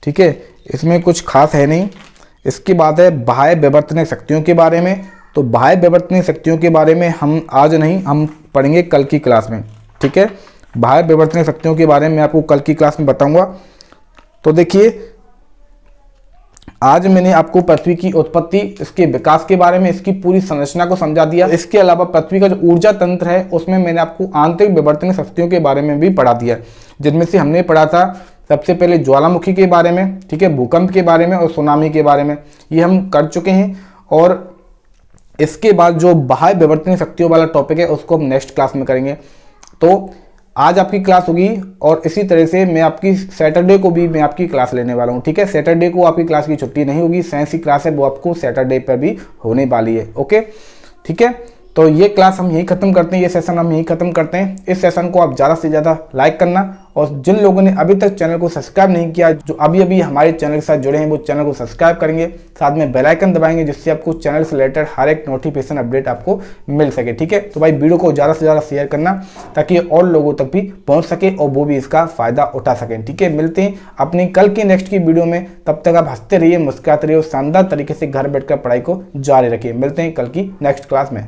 ठीक है, इसमें कुछ खास है नहीं। इसके बाद है बाह्य विवर्तनिक शक्तियों के बारे में। तो बाह्य विवर्तनिक शक्तियों के बारे में हम आज नहीं, हम पढ़ेंगे कल की क्लास में। ठीक है, बाह्य विवर्तनिक शक्तियों के बारे में आपको कल की क्लास में बताऊंगा। तो देखिए, आज मैंने आपको पृथ्वी की उत्पत्ति, इसके विकास के बारे में, इसकी पूरी संरचना को समझा दिया। इसके अलावा पृथ्वी का जो ऊर्जा तंत्र है उसमें मैंने आपको आंतरिक विवर्तनिक शक्तियों के बारे में भी पढ़ा दिया, जिनमें से हमने पढ़ा था सबसे पहले ज्वालामुखी के बारे में, ठीक है, भूकंप के बारे में और सुनामी के बारे में, ये हम कर चुके हैं। और इसके बाद जो बाह्य विवर्तनिक शक्तियों वाला टॉपिक है उसको हम नेक्स्ट क्लास में करेंगे। तो आज आपकी क्लास होगी और इसी तरह से मैं आपकी सैटरडे को भी मैं आपकी क्लास लेने वाला हूँ। ठीक है, सैटरडे को आपकी क्लास की छुट्टी नहीं होगी, साइंस की क्लास है वो आपको सैटरडे पर भी होने वाली है। ओके, ठीक है, तो ये क्लास हम यहीं ख़त्म करते हैं, ये सेशन हम यहीं ख़त्म करते हैं। इस सेशन को आप ज़्यादा से ज़्यादा लाइक करना, और जिन लोगों ने अभी तक चैनल को सब्सक्राइब नहीं किया, जो अभी अभी हमारे चैनल के साथ जुड़े हैं, वो चैनल को सब्सक्राइब करेंगे, साथ में बेल आइकन दबाएंगे, जिससे आपको चैनल से रिलेटेड हर एक नोटिफिकेशन अपडेट आपको मिल सके। ठीक है, तो भाई वीडियो को ज़्यादा से ज़्यादा शेयर करना, ताकि और लोगों तक भी पहुँच सके और वो भी इसका फ़ायदा उठा सकें। ठीक है, मिलते हैं अपनी कल की नेक्स्ट की वीडियो में। तब तक आप हंसते रहिए, मुस्कुराते रहिए और शानदार तरीके से घर बैठकर पढ़ाई को जारी रखिए। मिलते हैं कल की नेक्स्ट क्लास में।